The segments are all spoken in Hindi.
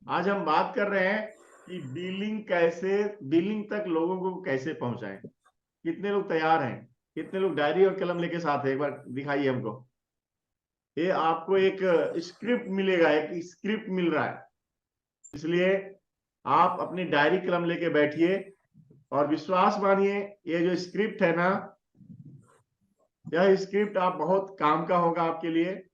आज हम बात कर रहे हैं कि बिलिंग तक लोगों को कैसे पहुंचाएं। कितने लोग तैयार हैं? कितने लोग डायरी और कलम लेके साथ हैं? एक बार दिखाइए हमको। ये आपको एक स्क्रिप्ट मिलेगा, एक स्क्रिप्ट मिल रहा है, इसलिए आप अपनी डायरी कलम लेके बैठिए और विश्वास मानिए, ये जो स्क्रिप्ट है ना, यह स्क्रिप्ट आप बहुत काम का होगा आपके लिए,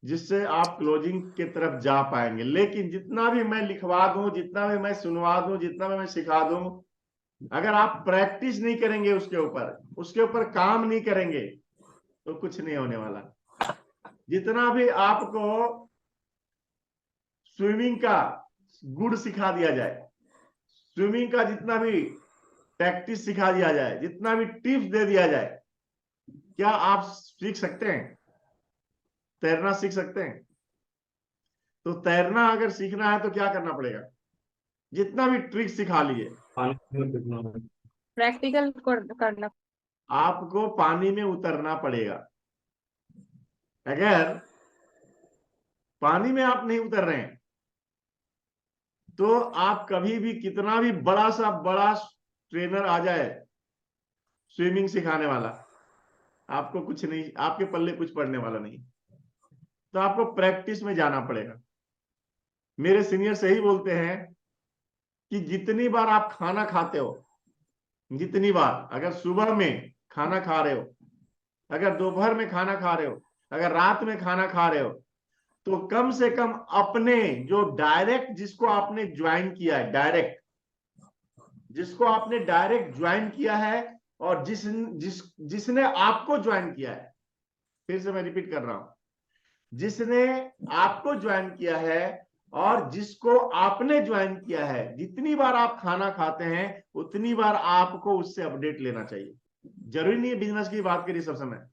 जिससे आप क्लोजिंग की तरफ जा पाएंगे। लेकिन जितना भी मैं लिखवा दूं, जितना भी मैं सुनवा दूं, जितना भी मैं सिखा दूं, अगर आप प्रैक्टिस नहीं करेंगे, उसके ऊपर काम नहीं करेंगे, तो कुछ नहीं होने वाला। जितना भी आपको स्विमिंग का गुड सिखा दिया जाए, स्विमिंग का जितना भी प्रैक्टिस सिखा दिया जाए, जितना भी टिप्स दे दिया जाए, क्या आप सीख सकते हैं? तैरना सीख सकते हैं? तो तैरना अगर सीखना है तो क्या करना पड़ेगा? जितना भी ट्रिक सिखा लिए, प्रैक्टिकल करना। आपको पानी में उतरना पड़ेगा। अगर पानी में आप नहीं उतर रहे हैं, तो आप कभी भी, कितना भी बड़ा ट्रेनर आ जाए स्विमिंग सिखाने वाला, आपको कुछ नहीं, आपके पल्ले कुछ पड़ने वाला नहीं। तो आपको प्रैक्टिस में जाना पड़ेगा। मेरे सीनियर से ही बोलते हैं कि जितनी बार आप खाना खाते हो, जितनी बार, अगर सुबह में खाना खा रहे हो, अगर दोपहर में खाना खा रहे हो, अगर रात में खाना खा रहे हो, तो कम से कम अपने जो डायरेक्ट, जिसको आपने ज्वाइन किया है, जिसको आपने डायरेक्ट ज्वाइन किया है, और जिसने आपको ज्वाइन किया है, फिर से मैं रिपीट कर रहा हूं, जिसने आपको ज्वाइन किया है और जिसको आपने ज्वाइन किया है, जितनी बार आप खाना खाते हैं उतनी बार आपको उससे अपडेट लेना चाहिए। जरूरी नहीं है बिजनेस की बात करिए सब समय।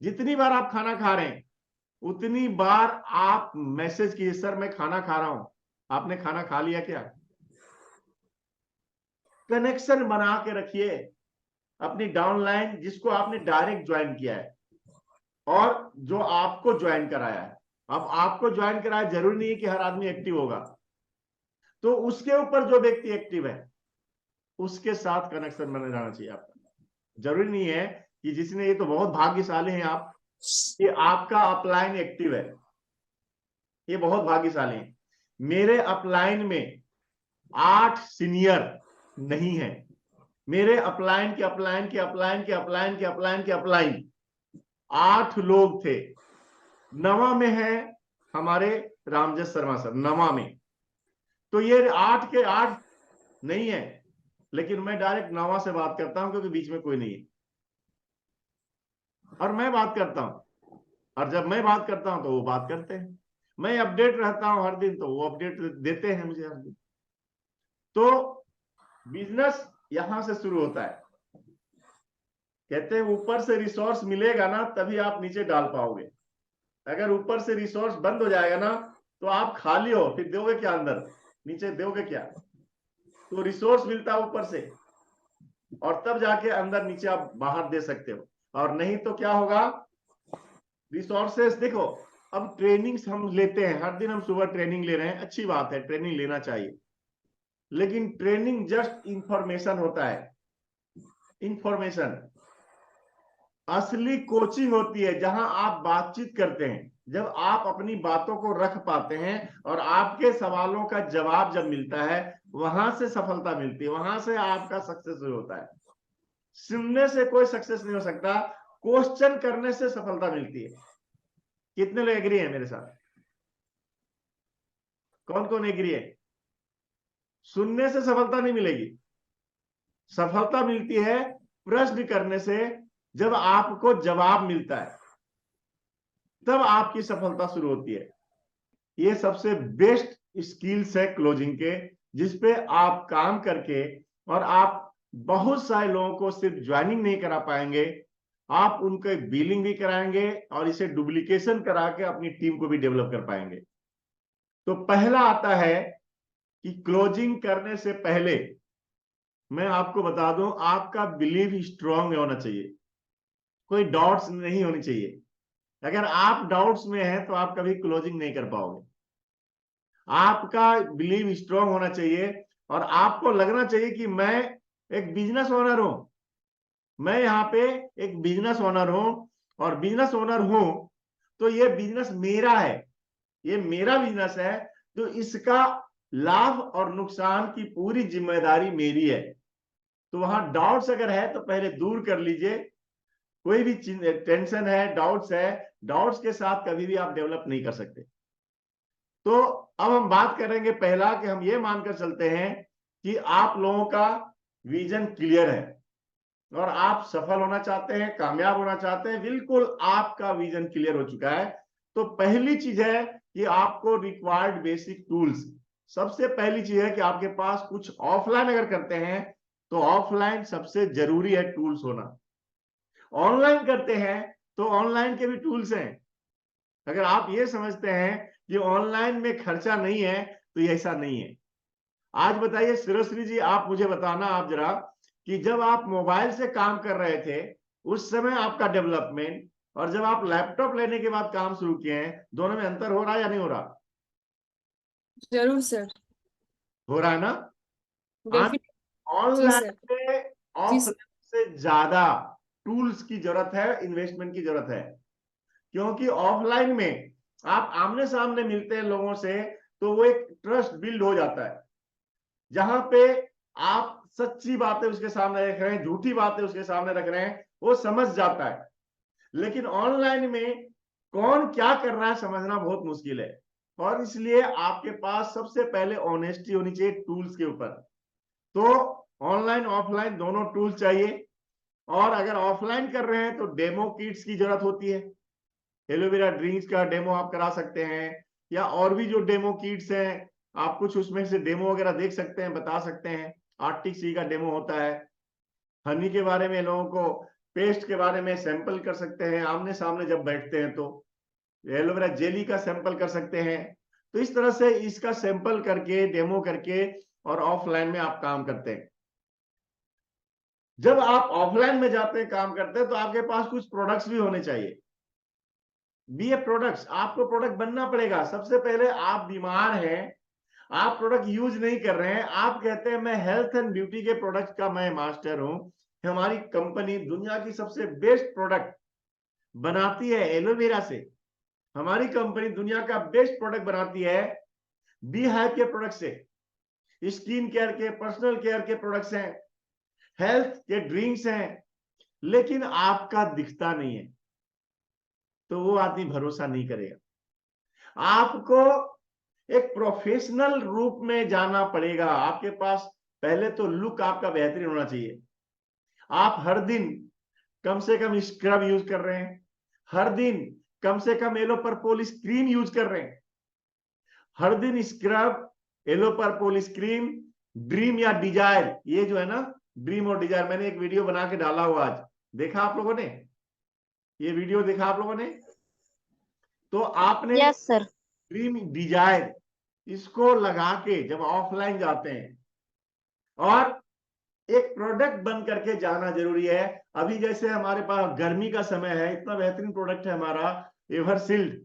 जितनी बार आप खाना खा रहे हैं उतनी बार आप मैसेज कीजिए, सर मैं खाना खा रहा हूं, आपने खाना खा लिया क्या? कनेक्शन बना के रखिए अपनी डाउनलाइन, जिसको आपने डायरेक्ट ज्वाइन किया है और जो आपको ज्वाइन कराया है। अब आपको ज्वाइन कराया, जरूरी नहीं है कि हर आदमी एक्टिव होगा, तो उसके ऊपर जो व्यक्ति एक्टिव है उसके साथ कनेक्शन बना जाना चाहिए आपका। जरूरी नहीं है कि जिसने, ये तो बहुत भाग्यशाली हैं आप कि आपका अपलाइन एक्टिव है, ये बहुत भाग्यशाली है। मेरे अपलाइन में 8 सीनियर नहीं है। मेरे अपलाइन के अपलाइन के अपलाइन के अपलाइन के अपलाइन के अपलाइन 8 लोग थे। नवा में है हमारे रामजस शर्मा सर, नवा में। तो ये 8 के 8 नहीं है, लेकिन मैं डायरेक्ट नवा से बात करता हूं क्योंकि बीच में कोई नहीं है, और मैं बात करता हूं, और जब मैं बात करता हूं तो वो बात करते हैं। मैं अपडेट रहता हूं हर दिन, तो वो अपडेट देते हैं मुझे हर दिन। तो बिजनेस यहां से शुरू होता है। कहते हैं ऊपर से रिसोर्स मिलेगा ना तभी आप नीचे डाल पाओगे। अगर ऊपर से रिसोर्स बंद हो जाएगा ना, तो आप खाली हो, फिर दोगे क्या अंदर? नीचे दोगे क्या? तो रिसोर्स मिलता है ऊपर से, और तब जाके अंदर नीचे आप बाहर दे सकते हो। और नहीं तो क्या होगा? रिसोर्सेस देखो, अब ट्रेनिंग्स हम लेते हैं, हर दिन हम सुबह ट्रेनिंग ले रहे हैं, अच्छी बात है, ट्रेनिंग लेना चाहिए। लेकिन ट्रेनिंग जस्ट इंफॉर्मेशन होता है, इंफॉर्मेशन। असली कोचिंग होती है जहां आप बातचीत करते हैं, जब आप अपनी बातों को रख पाते हैं और आपके सवालों का जवाब जब मिलता है, वहां से सफलता मिलती है, वहां से आपका सक्सेस होता है। सुनने से कोई सक्सेस नहीं हो सकता, क्वेश्चन करने से सफलता मिलती है। कितने लोग एग्री हैं मेरे साथ? कौन कौन एग्री है? सुनने से सफलता नहीं मिलेगी, सफलता मिलती है प्रश्न करने से। जब आपको जवाब मिलता है तब आपकी सफलता शुरू होती है। ये सबसे बेस्ट स्किल्स है क्लोजिंग के, जिसपे आप काम करके, और आप बहुत सारे लोगों को सिर्फ ज्वाइनिंग नहीं करा पाएंगे, आप उनके बिलिंग भी कराएंगे और इसे डुप्लीकेशन करा के अपनी टीम को भी डेवलप कर पाएंगे। तो पहला आता है कि क्लोजिंग करने से पहले मैं आपको बता दूं, आपका बिलीव स्ट्रांग होना चाहिए, कोई डाउट्स नहीं होनी चाहिए। अगर आप डाउट्स में हैं तो आप कभी क्लोजिंग नहीं कर पाओगे। आपका बिलीव स्ट्रांग होना चाहिए और आपको लगना चाहिए कि मैं एक बिजनेस ओनर हूं, मैं यहाँ पे एक बिजनेस ओनर हूं, और बिजनेस ओनर हूं तो ये बिजनेस मेरा है, ये मेरा बिजनेस है, तो इसका लाभ और नुकसान की पूरी जिम्मेदारी मेरी है। तो वहां डाउट्स अगर है तो पहले दूर कर लीजिए। कोई भी टेंशन है, डाउट्स है, डाउट्स के साथ कभी भी आप डेवलप नहीं कर सकते। तो अब हम बात करेंगे पहला कि हम ये मानकर चलते हैं कि आप लोगों का विजन क्लियर है और आप सफल होना चाहते हैं, कामयाब होना चाहते हैं, बिल्कुल आपका विजन क्लियर हो चुका है। तो पहली चीज है कि आपको रिक्वायर्ड बेसिक टूल्स, सबसे पहली चीज है कि आपके पास कुछ ऑफलाइन अगर करते हैं तो ऑफलाइन सबसे जरूरी है टूल्स होना। ऑनलाइन करते हैं तो ऑनलाइन के भी टूल्स हैं। अगर आप ये समझते हैं कि ऑनलाइन में खर्चा नहीं है तो ये ऐसा नहीं है। आज बताइए सुरश्री जी, आप मुझे बताना आप जरा कि जब आप मोबाइल से काम कर रहे थे उस समय आपका डेवलपमेंट, और जब आप लैपटॉप लेने के बाद काम शुरू किए हैं, दोनों में अंतर हो रहा है या नहीं हो रहा? जरूर सर। हो रहा है ना? डेफिनेट। जी ऑनलाइन सर। में जी ऑफलाइन सर। से ज्यादा टूल्स की जरूरत है, इन्वेस्टमेंट की जरूरत है। क्योंकि ऑफलाइन में आप आमने सामने मिलते हैं लोगों से तो वो एक ट्रस्ट बिल्ड हो जाता है, जहां पे आप सच्ची बातें उसके सामने रख रहे हैं, झूठी बातें उसके सामने रख रहे हैं, वो समझ जाता है। लेकिन ऑनलाइन में कौन क्या कर रहा है समझना बहुत मुश्किल है, और इसलिए आपके पास सबसे पहले ऑनेस्टी होनी चाहिए टूल्स के ऊपर। तो ऑनलाइन ऑफलाइन दोनों टूल्स चाहिए। और अगर ऑफलाइन कर रहे हैं तो डेमो किट्स की जरूरत होती है। एलोवेरा ड्रिंक्स का डेमो आप करा सकते हैं, या और भी जो डेमो किट्स हैं आप कुछ उसमें से डेमो वगैरह देख सकते हैं, बता सकते हैं। आर्टिक सी का डेमो होता है। हनी के बारे में लोगों को, पेस्ट के बारे में सैंपल कर सकते हैं आमने सामने जब बैठते हैं। तो एलोवेरा जेली का सैंपल कर सकते हैं। तो इस तरह से इसका सैंपल करके, डेमो करके, और ऑफलाइन में आप काम करते हैं। जब आप ऑफलाइन में जाते हैं, काम करते हैं, तो आपके पास कुछ प्रोडक्ट्स भी होने चाहिए। बी ए प्रोडक्ट्स, आपको प्रोडक्ट बनना पड़ेगा। सबसे पहले आप बीमार हैं, आप प्रोडक्ट यूज नहीं कर रहे हैं, आप कहते हैं मैं हेल्थ एंड ब्यूटी के प्रोडक्ट का मैं मास्टर हूं, हमारी कंपनी दुनिया की सबसे बेस्ट प्रोडक्ट बनाती है एलोवेरा से, हमारी कंपनी दुनिया का बेस्ट प्रोडक्ट बनाती है बी हाइव के प्रोडक्ट से, स्किन केयर के, पर्सनल केयर के प्रोडक्ट्स हैं, हेल्थ के ड्रिंक्स हैं, लेकिन आपका दिखता नहीं है, तो वो आदमी भरोसा नहीं करेगा। आपको एक प्रोफेशनल रूप में जाना पड़ेगा। आपके पास पहले तो लुक आपका बेहतरीन होना चाहिए। आप हर दिन कम से कम स्क्रब यूज कर रहे हैं, हर दिन कम से कम एलो परपोलिस क्रीम यूज कर रहे हैं, हर दिन स्क्रब, एलो परपोलिस क्रीम, ड्रीम या डिजायर, ये जो है ना, ड्रीम और डिजायर, मैंने एक वीडियो बना के डाला हुआ आज, देखा आप लोगों ने? ये वीडियो देखा आप लोगों ने? तो आपने यस सर। ड्रीम डिजायर इसको लगा के जब ऑफलाइन जाते हैं, और एक प्रोडक्ट बन करके जाना जरूरी है। अभी जैसे हमारे पास गर्मी का समय है, इतना बेहतरीन प्रोडक्ट है हमारा एवरसील्ड,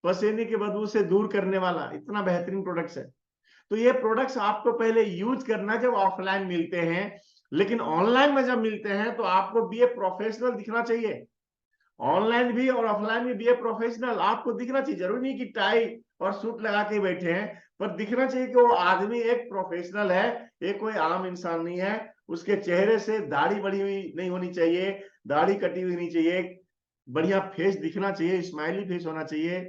पसीने की बदबू से दूर करने वाला इतना बेहतरीन प्रोडक्ट्स है। तो ये प्रोडक्ट्स आपको पहले यूज करना जब ऑफलाइन मिलते हैं। लेकिन ऑनलाइन में जब मिलते हैं तो आपको बी ए प्रोफेशनल दिखना चाहिए। ऑनलाइन भी और ऑफलाइन भी बी ए प्रोफेशनल आपको दिखना चाहिए। जरूरी नहीं कि टाई और सूट लगा के बैठे हैं, पर दिखना चाहिए कि वो आदमी एक प्रोफेशनल है, ये कोई आम इंसान नहीं है। उसके चेहरे से दाढ़ी बढ़ी हुई नहीं होनी चाहिए, दाढ़ी कटी हुई नहीं चाहिए, बढ़िया फेस दिखना चाहिए, स्माइली फेस होना चाहिए।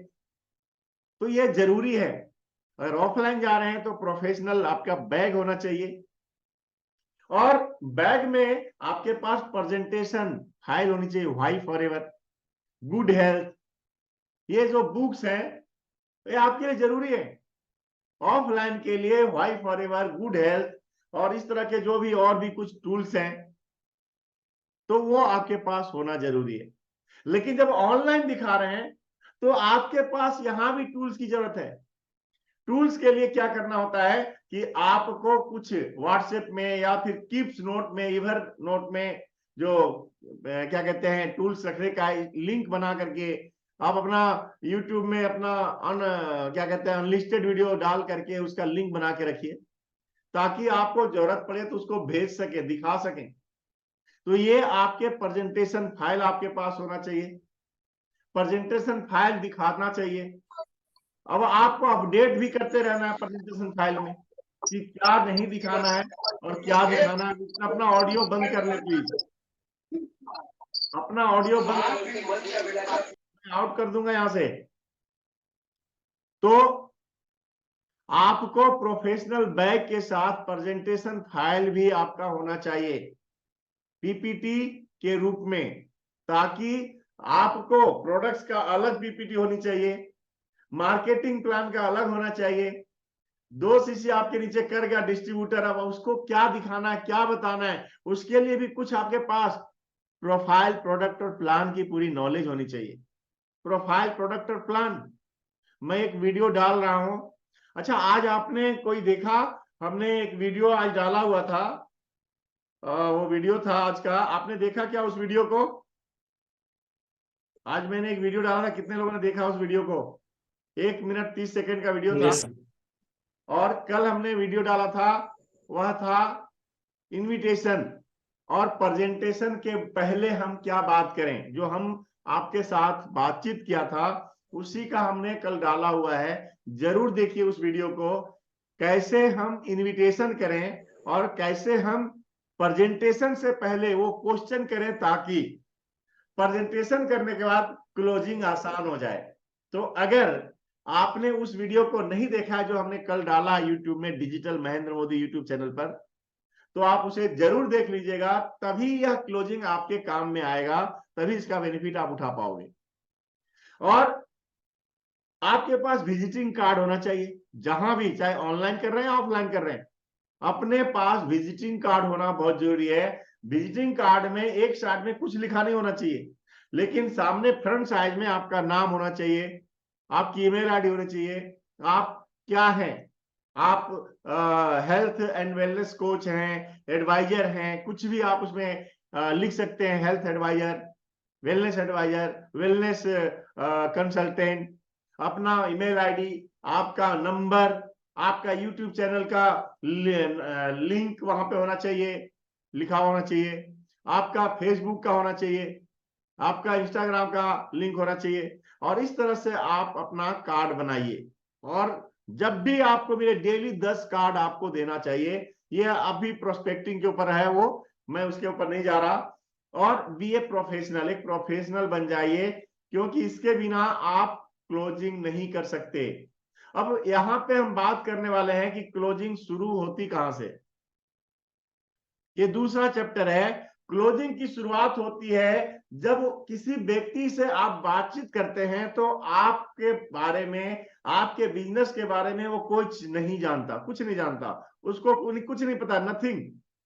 तो ये जरूरी है। अगर ऑफलाइन जा रहे हैं तो प्रोफेशनल आपका बैग होना चाहिए, और बैग में आपके पास प्रेजेंटेशन फाइल होनी चाहिए, Y for ever, good health, ये जो बुक्स हैं ये आपके लिए जरूरी है। ऑफलाइन के लिए Y for ever, good health, और इस तरह के जो भी और भी कुछ टूल्स हैं, तो वो आपके पास होना जरूरी है। लेकिन जब ऑनलाइन दिखा रहे हैं तो आपके पास यहां भी टूल्स की जरूरत है। टूल्स के लिए क्या करना होता है कि आपको कुछ व्हाट्सएप में या फिर कीप्स नोट में, इवर नोट में, जो क्या कहते हैं टूल्स रखने का लिंक बना करके आप अपना YouTube में अपना क्या कहते हैं अनलिस्टेड वीडियो डाल करके उसका लिंक बना के रखिए, ताकि आपको जरूरत पड़े तो उसको भेज सके, दिखा सकें। तो ये आपके प्रेजेंटेशन फाइल आपके पास होना चाहिए, प्रेजेंटेशन फाइल दिखाना चाहिए। अब आपको अपडेट भी करते रहना है प्रेजेंटेशन फाइल में कि क्या नहीं दिखाना है और क्या दिखाना है। अपना ऑडियो बंद कर ले प्लीज, अपना ऑडियो बंद कर, आउट कर दूंगा यहां से। तो आपको प्रोफेशनल बैग के साथ प्रेजेंटेशन फाइल भी आपका होना चाहिए पीपीटी के रूप में, ताकि आपको प्रोडक्ट्स का अलग पीपीटी होनी चाहिए, मार्केटिंग प्लान का अलग होना चाहिए। 2 CC आपके नीचे कर गया डिस्ट्रीब्यूटर, अब उसको क्या दिखाना है, क्या बताना है, उसके लिए भी कुछ आपके पास प्रोफाइल, प्रोडक्ट और प्लान की पूरी नॉलेज होनी चाहिए। प्रोफाइल, प्रोडक्ट और प्लान, मैं एक वीडियो डाल रहा हूं। अच्छा, आज आपने कोई देखा, हमने एक वीडियो आज डाला हुआ था, वो वीडियो था आज का, आपने देखा क्या उस वीडियो को? आज मैंने एक वीडियो डाला था, कितने लोगों ने देखा उस वीडियो को? 1 मिनट 30 सेकंड का वीडियो था। यस और कल हमने वीडियो डाला था, वह था इनविटेशन और प्रेजेंटेशन के पहले हम क्या बात करें, जो हम आपके साथ बातचीत किया था उसी का हमने कल डाला हुआ है। जरूर देखिए उस वीडियो को, कैसे हम इनविटेशन करें और कैसे हम प्रेजेंटेशन से पहले वो क्वेश्चन करें, ताकि प्रेजेंटेशन करने के बाद क्लोजिंग आसान हो जाए। तो अगर आपने उस वीडियो को नहीं देखा जो हमने कल डाला यूट्यूब में, digital Mahendra Modi YouTube channel पर, तो आप उसे जरूर देख लीजिएगा, तभी यह क्लोजिंग आपके काम में आएगा, तभी इसका बेनिफिट आप उठा पाओगे। और आपके पास विजिटिंग कार्ड होना चाहिए, जहां भी, चाहे ऑनलाइन कर रहे हैं ऑफलाइन कर रहे हैं, अपने पास विजिटिंग कार्ड होना बहुत जरूरी है। विजिटिंग कार्ड में एक साइड में कुछ लिखा नहीं होना चाहिए, लेकिन सामने फ्रंट साइड में आपका नाम होना चाहिए, आपकी ईमेल आईडी होनी चाहिए, आप क्या हैं, आप हेल्थ एंड वेलनेस कोच हैं, एडवाइजर हैं, कुछ भी आप उसमें लिख सकते हैं। Health advisor, advisor, wellness consultant, अपना ईमेल आईडी, आपका नंबर, आपका यूट्यूब चैनल का लिंक वहां पे होना चाहिए, लिखा होना चाहिए, आपका फेसबुक का होना चाहिए, आपका इंस्टाग्राम का लिंक होना चाहिए। और इस तरह से आप अपना कार्ड बनाइए, और जब भी आपको मिले डेली 10 कार्ड आपको देना चाहिए। ये अभी प्रोस्पेक्टिंग के ऊपर है, वो मैं उसके ऊपर नहीं जा रहा। और बी ए प्रोफेशनल, एक प्रोफेशनल बन जाइए, क्योंकि इसके बिना आप क्लोजिंग नहीं कर सकते। अब यहां पे हम बात करने वाले हैं कि क्लोजिंग शुरू होती कहां से। ये दूसरा चैप्टर है। क्लोजिंग की शुरुआत होती है जब किसी व्यक्ति से आप बातचीत करते हैं, तो आपके बारे में, आपके बिजनेस के बारे में वो कुछ नहीं जानता, कुछ नहीं जानता, उसको कुछ नहीं पता, नथिंग,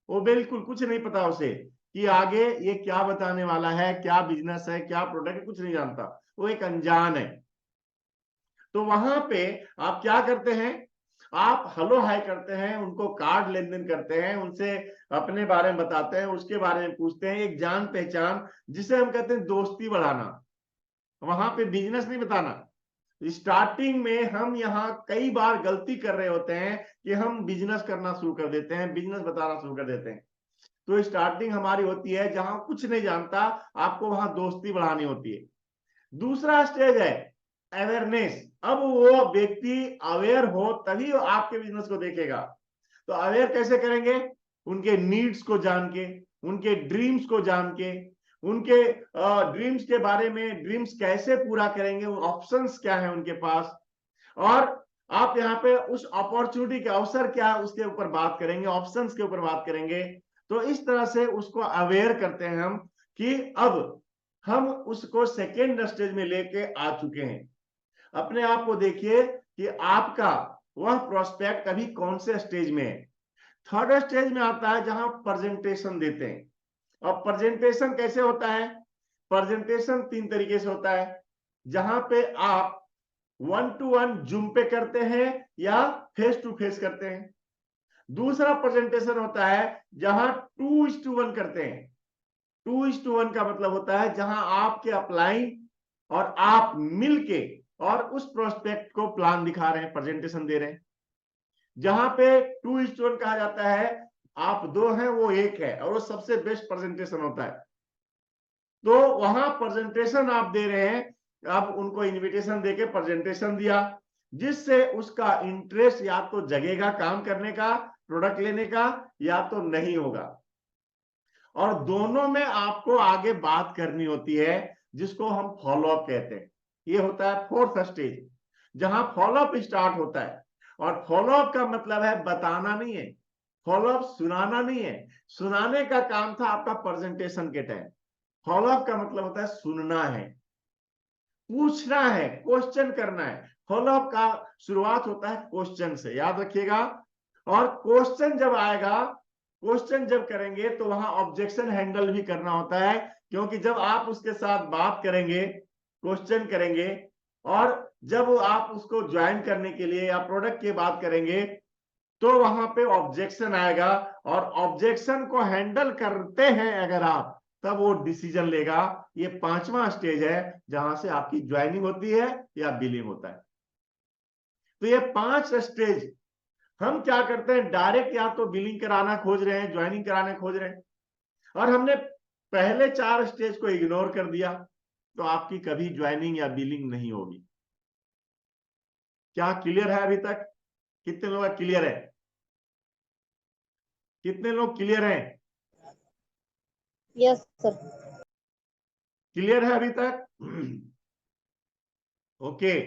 वो बिल्कुल कुछ नहीं पता उसे कि आगे ये क्या बताने वाला है, क्या बिजनेस है, क्या प्रोडक्ट है, कुछ नहीं जानता, वो एक अनजान है। तो वहां पे आप क्या करते हैं, आप हेलो हाय करते हैं, उनको कार्ड लेन देन करते हैं, उनसे अपने बारे में बताते हैं, उसके बारे में पूछते हैं, एक जान पहचान, जिसे हम कहते हैं दोस्ती बढ़ाना। वहां पे बिजनेस नहीं बताना। स्टार्टिंग में हम यहाँ कई बार गलती कर रहे होते हैं कि हम बिजनेस करना शुरू कर देते हैं, बिजनेस बताना शुरू कर देते हैं। तो स्टार्टिंग हमारी होती है जहां कुछ नहीं जानता, आपको वहां दोस्ती बढ़ानी होती है। दूसरा स्टेज है अवेयरनेस। अब वो व्यक्ति अवेयर हो तभी आपके बिजनेस को देखेगा। तो अवेयर कैसे करेंगे? उनके नीड्स को जान के, उनके ड्रीम्स को जान के, उनके ड्रीम्स के बारे में, ड्रीम्स कैसे पूरा करेंगे, ऑप्शंस क्या है उनके पास, और आप यहाँ पे उस अपॉर्चुनिटी के अवसर क्या है उसके ऊपर बात करेंगे, ऑप्शंस के ऊपर बात करेंगे। तो इस तरह से उसको अवेयर करते हैं हम कि अब हम उसको सेकेंड स्टेज में लेके आ चुके हैं। अपने आप को देखिए कि आपका वह प्रोस्पेक्ट अभी कौन से स्टेज में है। थर्ड स्टेज में आता है जहां प्रेजेंटेशन देते हैं। और प्रेजेंटेशन कैसे होता है? प्रेजेंटेशन 3 तरीके से होता है, जहां पे आप 1-to-1 जूम पे करते हैं या फेस टू फेस करते हैं। दूसरा प्रेजेंटेशन होता है जहां 2:1 करते हैं। 2:1 का मतलब होता है जहां आपके अपलाइन और आप मिलके और उस प्रोस्पेक्ट को प्लान दिखा रहे हैं, प्रेजेंटेशन दे रहे हैं। जहां पे 2:1 कहा जाता है, आप 2 हैं वो 1 है, और वो सबसे बेस्ट प्रेजेंटेशन होता है। तो वहां प्रेजेंटेशन आप दे रहे हैं, अब उनको इनविटेशन देके प्रेजेंटेशन दिया, जिससे उसका इंटरेस्ट या तो जगेगा काम करने का, प्रोडक्ट लेने का, या तो नहीं होगा। और दोनों में आपको आगे बात करनी होती है, जिसको हम फॉलोअप कहते हैं। ये होता है 4th स्टेज, जहां फॉलोअप स्टार्ट होता है। और फॉलोअप का मतलब है बताना नहीं है, फॉलोअप सुनाना नहीं है। सुनाने का काम था आपका प्रेजेंटेशन के टाइम। फॉलोअप का मतलब होता है सुनना है, पूछना है, क्वेश्चन करना है। फॉलोअप का शुरुआत होता है क्वेश्चन से, याद रखिएगा। और क्वेश्चन जब आएगा, क्वेश्चन जब करेंगे तो वहां ऑब्जेक्शन हैंडल भी करना होता है, क्योंकि जब आप उसके साथ बात करेंगे, क्वेश्चन करेंगे, और जब आप उसको ज्वाइन करने के लिए या प्रोडक्ट की बात करेंगे, तो वहां पे ऑब्जेक्शन आएगा। और ऑब्जेक्शन को हैंडल करते हैं अगर आप, तब वो डिसीजन लेगा। ये 5वां स्टेज है, जहां से आपकी ज्वाइनिंग होती है या बिलिंग होता है। तो ये 5 स्टेज हम क्या करते हैं, डायरेक्ट या तो बिलिंग कराना खोज रहे हैं, ज्वाइनिंग कराने खोज रहे हैं, और हमने पहले 4 स्टेज को इग्नोर कर दिया, तो आपकी कभी ज्वाइनिंग या बिलिंग नहीं होगी। क्या क्लियर है अभी तक? कितने लोग क्लियर है? कितने लोग क्लियर हैं? Yes sir. क्लियर है अभी तक? ओके।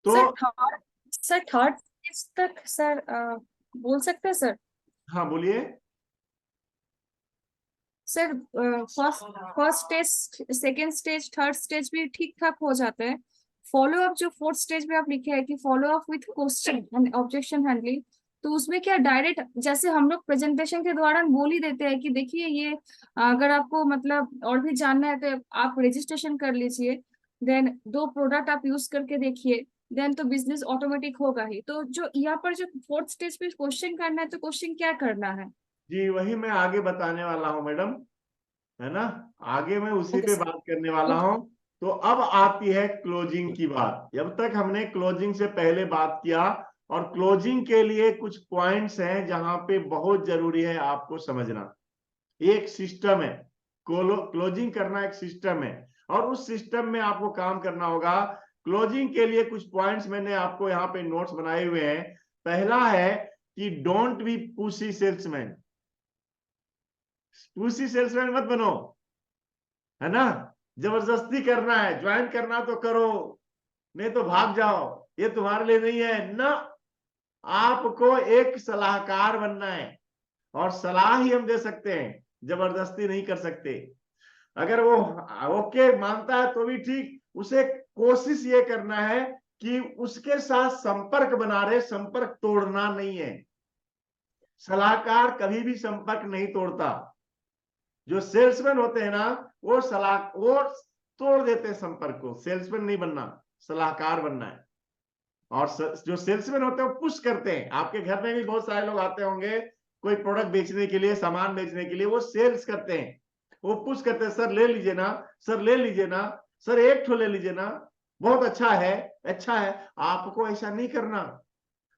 तो सर थर्ड स्टेज तक सर बोल सकते हैं सर? हाँ बोलिए। Sir first first stage, second stage, third stage भी ठीक ठाक हो जाते हैं। फॉलो अप जो 4th स्टेज में आप लिखे हैं कि follow up with question and objection handling, तो उसमें क्या डायरेक्ट जैसे हम लोग प्रेजेंटेशन के दौरान बोल ही देते हैं कि देखिए ये अगर आपको मतलब और भी जानना है तो आप रजिस्ट्रेशन कर लीजिए, देन 2 प्रोडक्ट आप यूज करके देखिए, देन तो बिजनेस ऑटोमेटिक होगा ही। तो जो यहाँ पर जो 4th स्टेज पे क्वेश्चन करना है, तो क्वेश्चन क्या करना है? जी वही मैं आगे बताने वाला हूं मैडम, है ना। आगे मैं उसी ओके पे सर। बात करने वाला ओके। हूं। तो अब आती है क्लोजिंग की बात। जब तक हमने क्लोजिंग से पहले बात किया, और क्लोजिंग के लिए कुछ पॉइंट्स हैं जहां पे बहुत जरूरी है आपको समझना। एक सिस्टम है, क्लोजिंग करना एक सिस्टम है, और उस सिस्टम में आपको काम करना होगा। क्लोजिंग के लिए कुछ पॉइंट्स मैंने आपको यहाँ पे नोट्स बनाए हुए हैं। पहला है कि don't be pushy salesman. Pushy salesman मत बनो, है ना। जबरदस्ती करना है, ज्वाइन करना तो करो, नहीं तो भाग जाओ, ये तुम्हारे लिए नहीं है ना। आपको एक सलाहकार बनना है, और सलाह ही हम दे सकते हैं, जबरदस्ती नहीं कर सकते। अगर वो ओके मानता है तो भी ठीक, उसे कोशिश ये करना है कि उसके साथ संपर्क बना रहे, संपर्क तोड़ना नहीं है। सलाहकार कभी भी संपर्क नहीं तोड़ता। जो सेल्समैन होते हैं ना, वो तोड़ देते हैं संपर्क को। सेल्समैन नहीं बनना, सलाहकार बनना है। और जो सेल्समैन होते हैं वो पुश करते हैं। आपके घर में भी बहुत सारे लोग आते होंगे कोई प्रोडक्ट बेचने के लिए, सामान बेचने के लिए, वो सेल्स करते हैं, वो पुश करते हैं, सर ले लीजिए ना, सर ले लीजिए ना, सर एक ठो ले लीजिए ना, बहुत अच्छा है, अच्छा है। आपको ऐसा नहीं करना,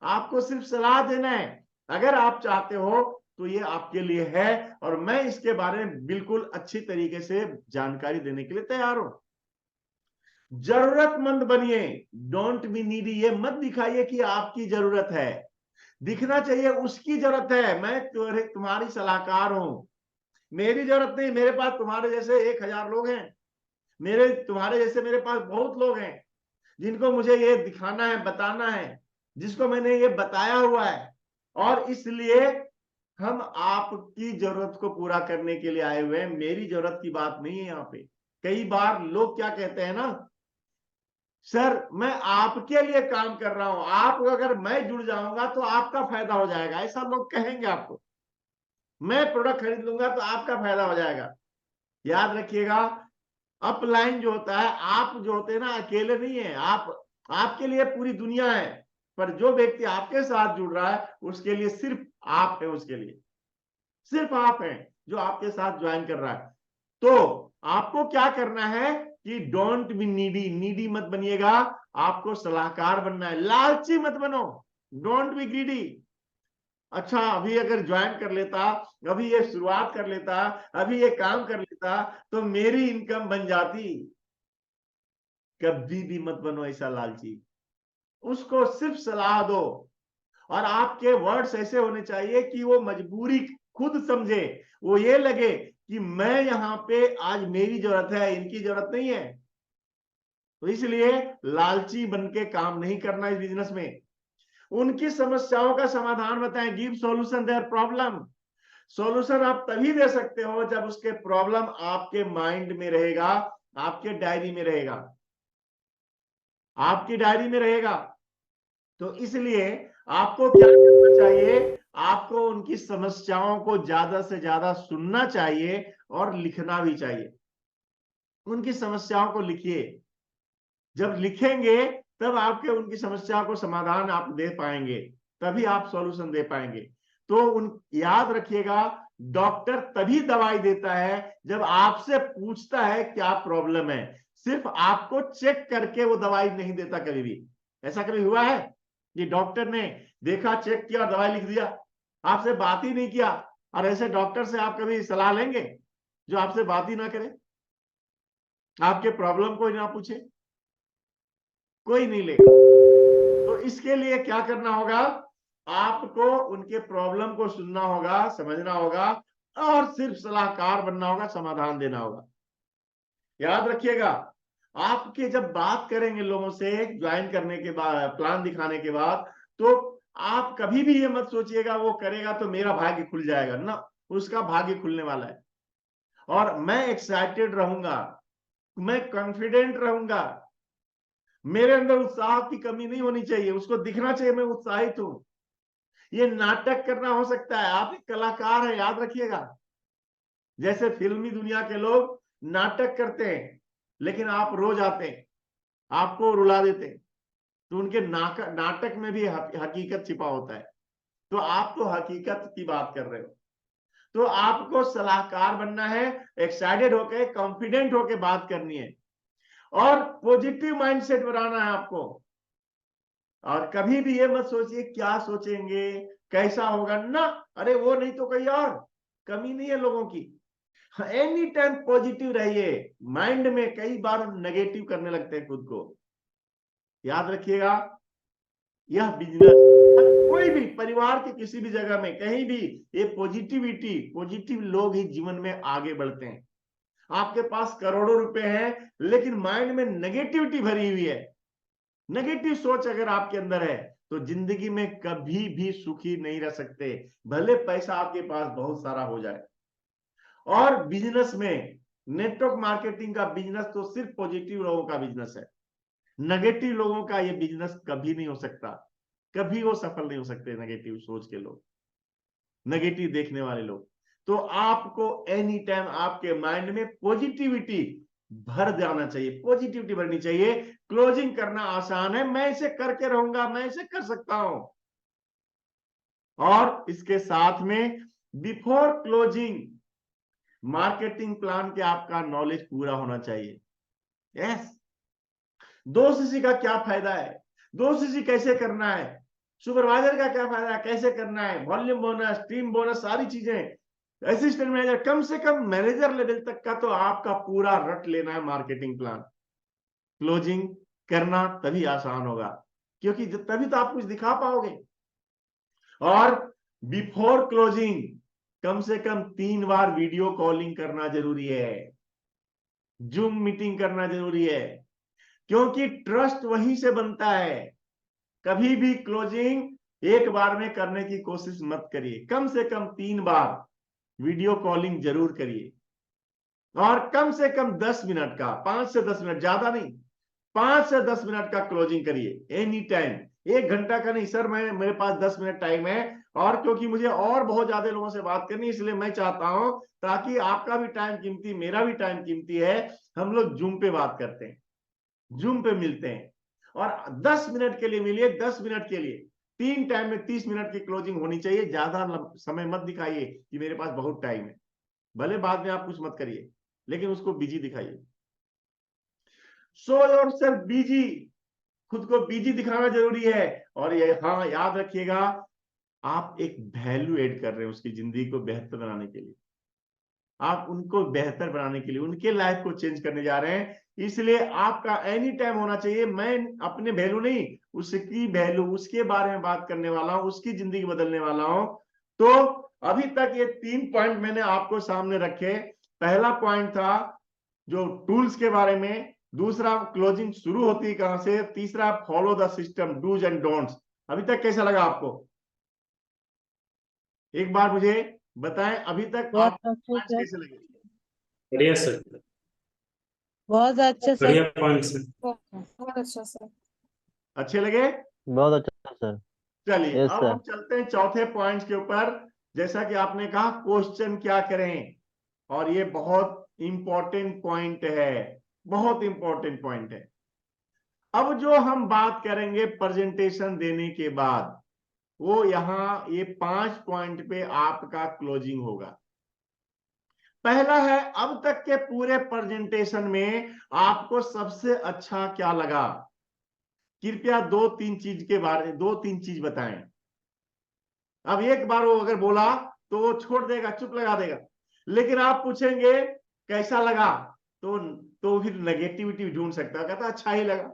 आपको सिर्फ सलाह देना है। अगर आप चाहते हो तो ये आपके लिए है, और मैं इसके बारे में बिल्कुल अच्छी तरीके से जानकारी देने के लिए तैयार हूं। जरूरतमंद बनिए, डोंट बी नीडी। ये मत दिखाइए कि आपकी जरूरत है, दिखना चाहिए उसकी जरूरत है। मैं तुम्हारी सलाहकार हूं, मेरी जरूरत नहीं। मेरे पास तुम्हारे जैसे 1000 लोग हैं, मेरे तुम्हारे जैसे मेरे पास बहुत लोग हैं, जिनको मुझे ये दिखाना है, बताना है, जिसको मैंने ये बताया हुआ है। और इसलिए हम आपकी जरूरत को पूरा करने के लिए आए हुए हैं, मेरी जरूरत की बात नहीं है यहाँ पे। कई बार लोग क्या कहते हैं ना, सर मैं आपके लिए काम कर रहा हूं, आप अगर मैं जुड़ जाऊंगा तो आपका फायदा हो जाएगा, ऐसा लोग कहेंगे आपको। मैं प्रोडक्ट खरीद लूंगा तो आपका फायदा हो जाएगा। याद रखिएगा, अपलाइन जो होता है, आप जो होते हैं ना, अकेले नहीं है आप, आपके लिए पूरी दुनिया है। पर जो व्यक्ति आपके साथ जुड़ रहा है, उसके लिए सिर्फ आप है, उसके लिए सिर्फ आप हैं जो आपके साथ ज्वाइन कर रहा है। तो आपको क्या करना है, कि डोंट बी नीडी, नीडी मत बनिएगा, आपको सलाहकार बनना है, लालची मत बनो, डोंट बी ग्रीडी। अच्छा अभी अगर ज्वाइन कर लेता, अभी ये शुरुआत कर लेता, अभी ये काम कर लेता तो मेरी इनकम बन जाती। कभी भी मत बनो ऐसा लालची, उसको सिर्फ सलाह दो, और आपके वर्ड्स ऐसे होने चाहिए कि वो मजबूरी खुद समझे, वो ये लगे कि मैं यहां पे आज मेरी जरूरत है, इनकी जरूरत नहीं है। तो इसलिए लालची बन के काम नहीं करना इस बिजनेस में। उनकी समस्याओं का समाधान बताएं, give solution their problem. Solution आप तभी दे सकते हो जब उसके प्रॉब्लम आपके माइंड में रहेगा, आपके डायरी में रहेगा, आपकी डायरी में रहेगा। तो इसलिए आपको क्या करना चाहिए, आपको उनकी समस्याओं को ज्यादा से ज्यादा सुनना चाहिए और लिखना भी चाहिए। उनकी समस्याओं को लिखिए, जब लिखेंगे तब आपके उनकी समस्या को समाधान आप दे पाएंगे, तभी आप सॉल्यूशन दे पाएंगे। तो याद रखिएगा, डॉक्टर तभी दवाई देता है जब आपसे पूछता है क्या प्रॉब्लम है, सिर्फ आपको चेक करके वो दवाई नहीं देता कभी भी। ऐसा कभी हुआ है कि डॉक्टर ने देखा, चेक किया, दवाई लिख दिया, आपसे बात ही नहीं किया? और ऐसे डॉक्टर से आप कभी सलाह लेंगे जो आपसे बात ही ना करे, आपके प्रॉब्लम को ही ना पूछे? कोई नहीं लेगा। तो इसके लिए क्या करना होगा, आपको उनके प्रॉब्लम को सुनना होगा, समझना होगा, और सिर्फ सलाहकार बनना होगा, समाधान देना होगा। याद रखिएगा, आपके जब बात करेंगे लोगों से ज्वाइन करने के बाद, प्लान दिखाने के बाद, तो आप कभी भी ये मत सोचिएगा वो करेगा तो मेरा भाग्य खुल जाएगा ना, उसका भाग्य खुलने वाला है। और मैं एक्साइटेड रहूंगा, मैं कॉन्फिडेंट रहूंगा, मेरे अंदर उत्साह की कमी नहीं होनी चाहिए, उसको दिखना चाहिए मैं उत्साहित हूं। ये नाटक करना हो सकता है, आप एक कलाकार हैं, याद रखिएगा। जैसे फिल्मी दुनिया के लोग नाटक करते हैं, लेकिन आप रोज आते हैं, आपको रुला देते हैं, तो उनके नाटक में भी हकीकत छिपा होता है। तो आप तो हकीकत की बात कर रहे हो। तो आपको सलाहकार बनना है, एक्साइटेड होके, कॉन्फिडेंट होके बात करनी है, और पॉजिटिव माइंडसेट बनाना है आपको। और कभी भी ये मत सोचिए क्या सोचेंगे, कैसा होगा ना, अरे वो नहीं तो कोई और। कमी नहीं है लोगों की, एनी टाइम पॉजिटिव रहिए। माइंड में कई बार हम नेगेटिव करने लगते हैं खुद को। याद रखिएगा, यह बिजनेस, कोई भी परिवार के किसी भी जगह में कहीं भी, ये पॉजिटिविटी, पॉजिटिव लोग ही जीवन में आगे बढ़ते हैं। आपके पास करोड़ों रुपए हैं लेकिन माइंड में नेगेटिविटी भरी हुई है, नेगेटिव सोच अगर आपके अंदर है, तो जिंदगी में कभी भी सुखी नहीं रह सकते, भले पैसा आपके पास बहुत सारा हो जाए। और बिजनेस में, नेटवर्क मार्केटिंग का बिजनेस तो सिर्फ पॉजिटिव लोगों का बिजनेस है, नेगेटिव लोगों का ये बिजनेस कभी नहीं हो सकता, कभी वो सफल नहीं हो सकते। नेगेटिव सोच के लोग, नेगेटिव देखने वाले लोग। तो आपको एनी टाइम आपके माइंड में पॉजिटिविटी भर जाना चाहिए, पॉजिटिविटी भरनी चाहिए। क्लोजिंग करना आसान है, मैं इसे करके रहूंगा, मैं इसे कर सकता हूं। और इसके साथ में बिफोर क्लोजिंग मार्केटिंग प्लान के आपका नॉलेज पूरा होना चाहिए। यस, 2cc का क्या फायदा है, 2cc कैसे करना है, सुपरवाइजर का क्या फायदा है, कैसे करना है, वॉल्यूम बोनस, टीम बोनस, सारी चीजें, असिस्टेंट मैनेजर, कम से कम मैनेजर लेवल तक का तो आपका पूरा रट लेना है मार्केटिंग प्लान। क्लोजिंग करना तभी आसान होगा, क्योंकि तभी तो आप कुछ दिखा पाओगे। और बिफोर क्लोजिंग कम से कम 3 बार वीडियो कॉलिंग करना जरूरी है, जूम मीटिंग करना जरूरी है, क्योंकि ट्रस्ट वहीं से बनता है। कभी भी क्लोजिंग एक बार में करने की कोशिश मत करिए, कम से कम 3 बार वीडियो कॉलिंग जरूर करिए। और कम से कम 10 मिनट का, 5 से 10 मिनट, ज्यादा नहीं, 5 से 10 मिनट का क्लोजिंग करिए एनी टाइम। 1 घंटा का नहीं, सर मैं, मेरे पास 10 मिनट टाइम है, और क्योंकि मुझे और बहुत ज्यादा लोगों से बात करनी है, इसलिए मैं चाहता हूं, ताकि आपका भी टाइम कीमती, मेरा भी टाइम कीमती है, हम लोग जूम पे बात करते हैं, जूम पे मिलते हैं, और 10 मिनट के लिए मिलिए, 10 मिनट के लिए। 3 टाइम में 30 मिनट की क्लोजिंग होनी चाहिए। ज्यादा समय मत दिखाइए कि मेरे पास बहुत टाइम है, भले बाद में आप कुछ मत करिए, लेकिन उसको बिजी दिखाइए। शो योरसेल्फ बिजी, खुद को बिजी दिखाना जरूरी है। और ये हाँ याद रखिएगा, आप एक वैल्यू ऐड कर रहे हैं उसकी जिंदगी को बेहतर बनाने के लिए, आप उनको बेहतर बनाने के लिए उनके लाइफ को चेंज करने जा रहे हैं। इसलिए आपका एनी टाइम होना चाहिए मैं अपने वैल्यू नहीं, उसकी वैल्यू, उसके बारे में बात करने वाला हूं, उसकी जिंदगी बदलने वाला हूं। तो अभी तक ये 3 पॉइंट मैंने आपको सामने रखे। पहला पॉइंट था जो टूल्स के बारे में, दूसरा क्लोजिंग शुरू होती है कहां से, तीसरा follow the system, dos and don'ts. अभी तक कैसा लगा आपको? एक बार मुझे बताएं अभी तक बहुत आपको अच्छे पॉइंट्स सर, कैसे लगे? बढ़िया सर, बहुत अच्छे सर। बढ़िया पॉइंट सर। बहुत अच्छा सर। अच्छे लगे? बहुत अच्छा सर। चलिए यस अब सर। हम चलते हैं चौथे पॉइंट के ऊपर। जैसा कि आपने कहा क्वेश्चन क्या करें, और ये बहुत इंपॉर्टेंट पॉइंट है, बहुत इंपॉर्टेंट पॉइंट है। अब जो हम बात करेंगे प्रेजेंटेशन देने के बाद, वो यहां ये 5 पॉइंट पे आपका क्लोजिंग होगा। पहला है, अब तक के पूरे प्रेजेंटेशन में आपको सबसे अच्छा क्या लगा? कृपया 2-3 चीज के बारे, 2-3 चीज बताएं। अब एक बार वो अगर बोला तो वो छोड़ देगा, चुप लगा देगा। लेकिन आप पूछेंगे कैसा लगा, तो फिर नेगेटिविटी ढूंढ सकता है, कहता अच्छा ही लगा।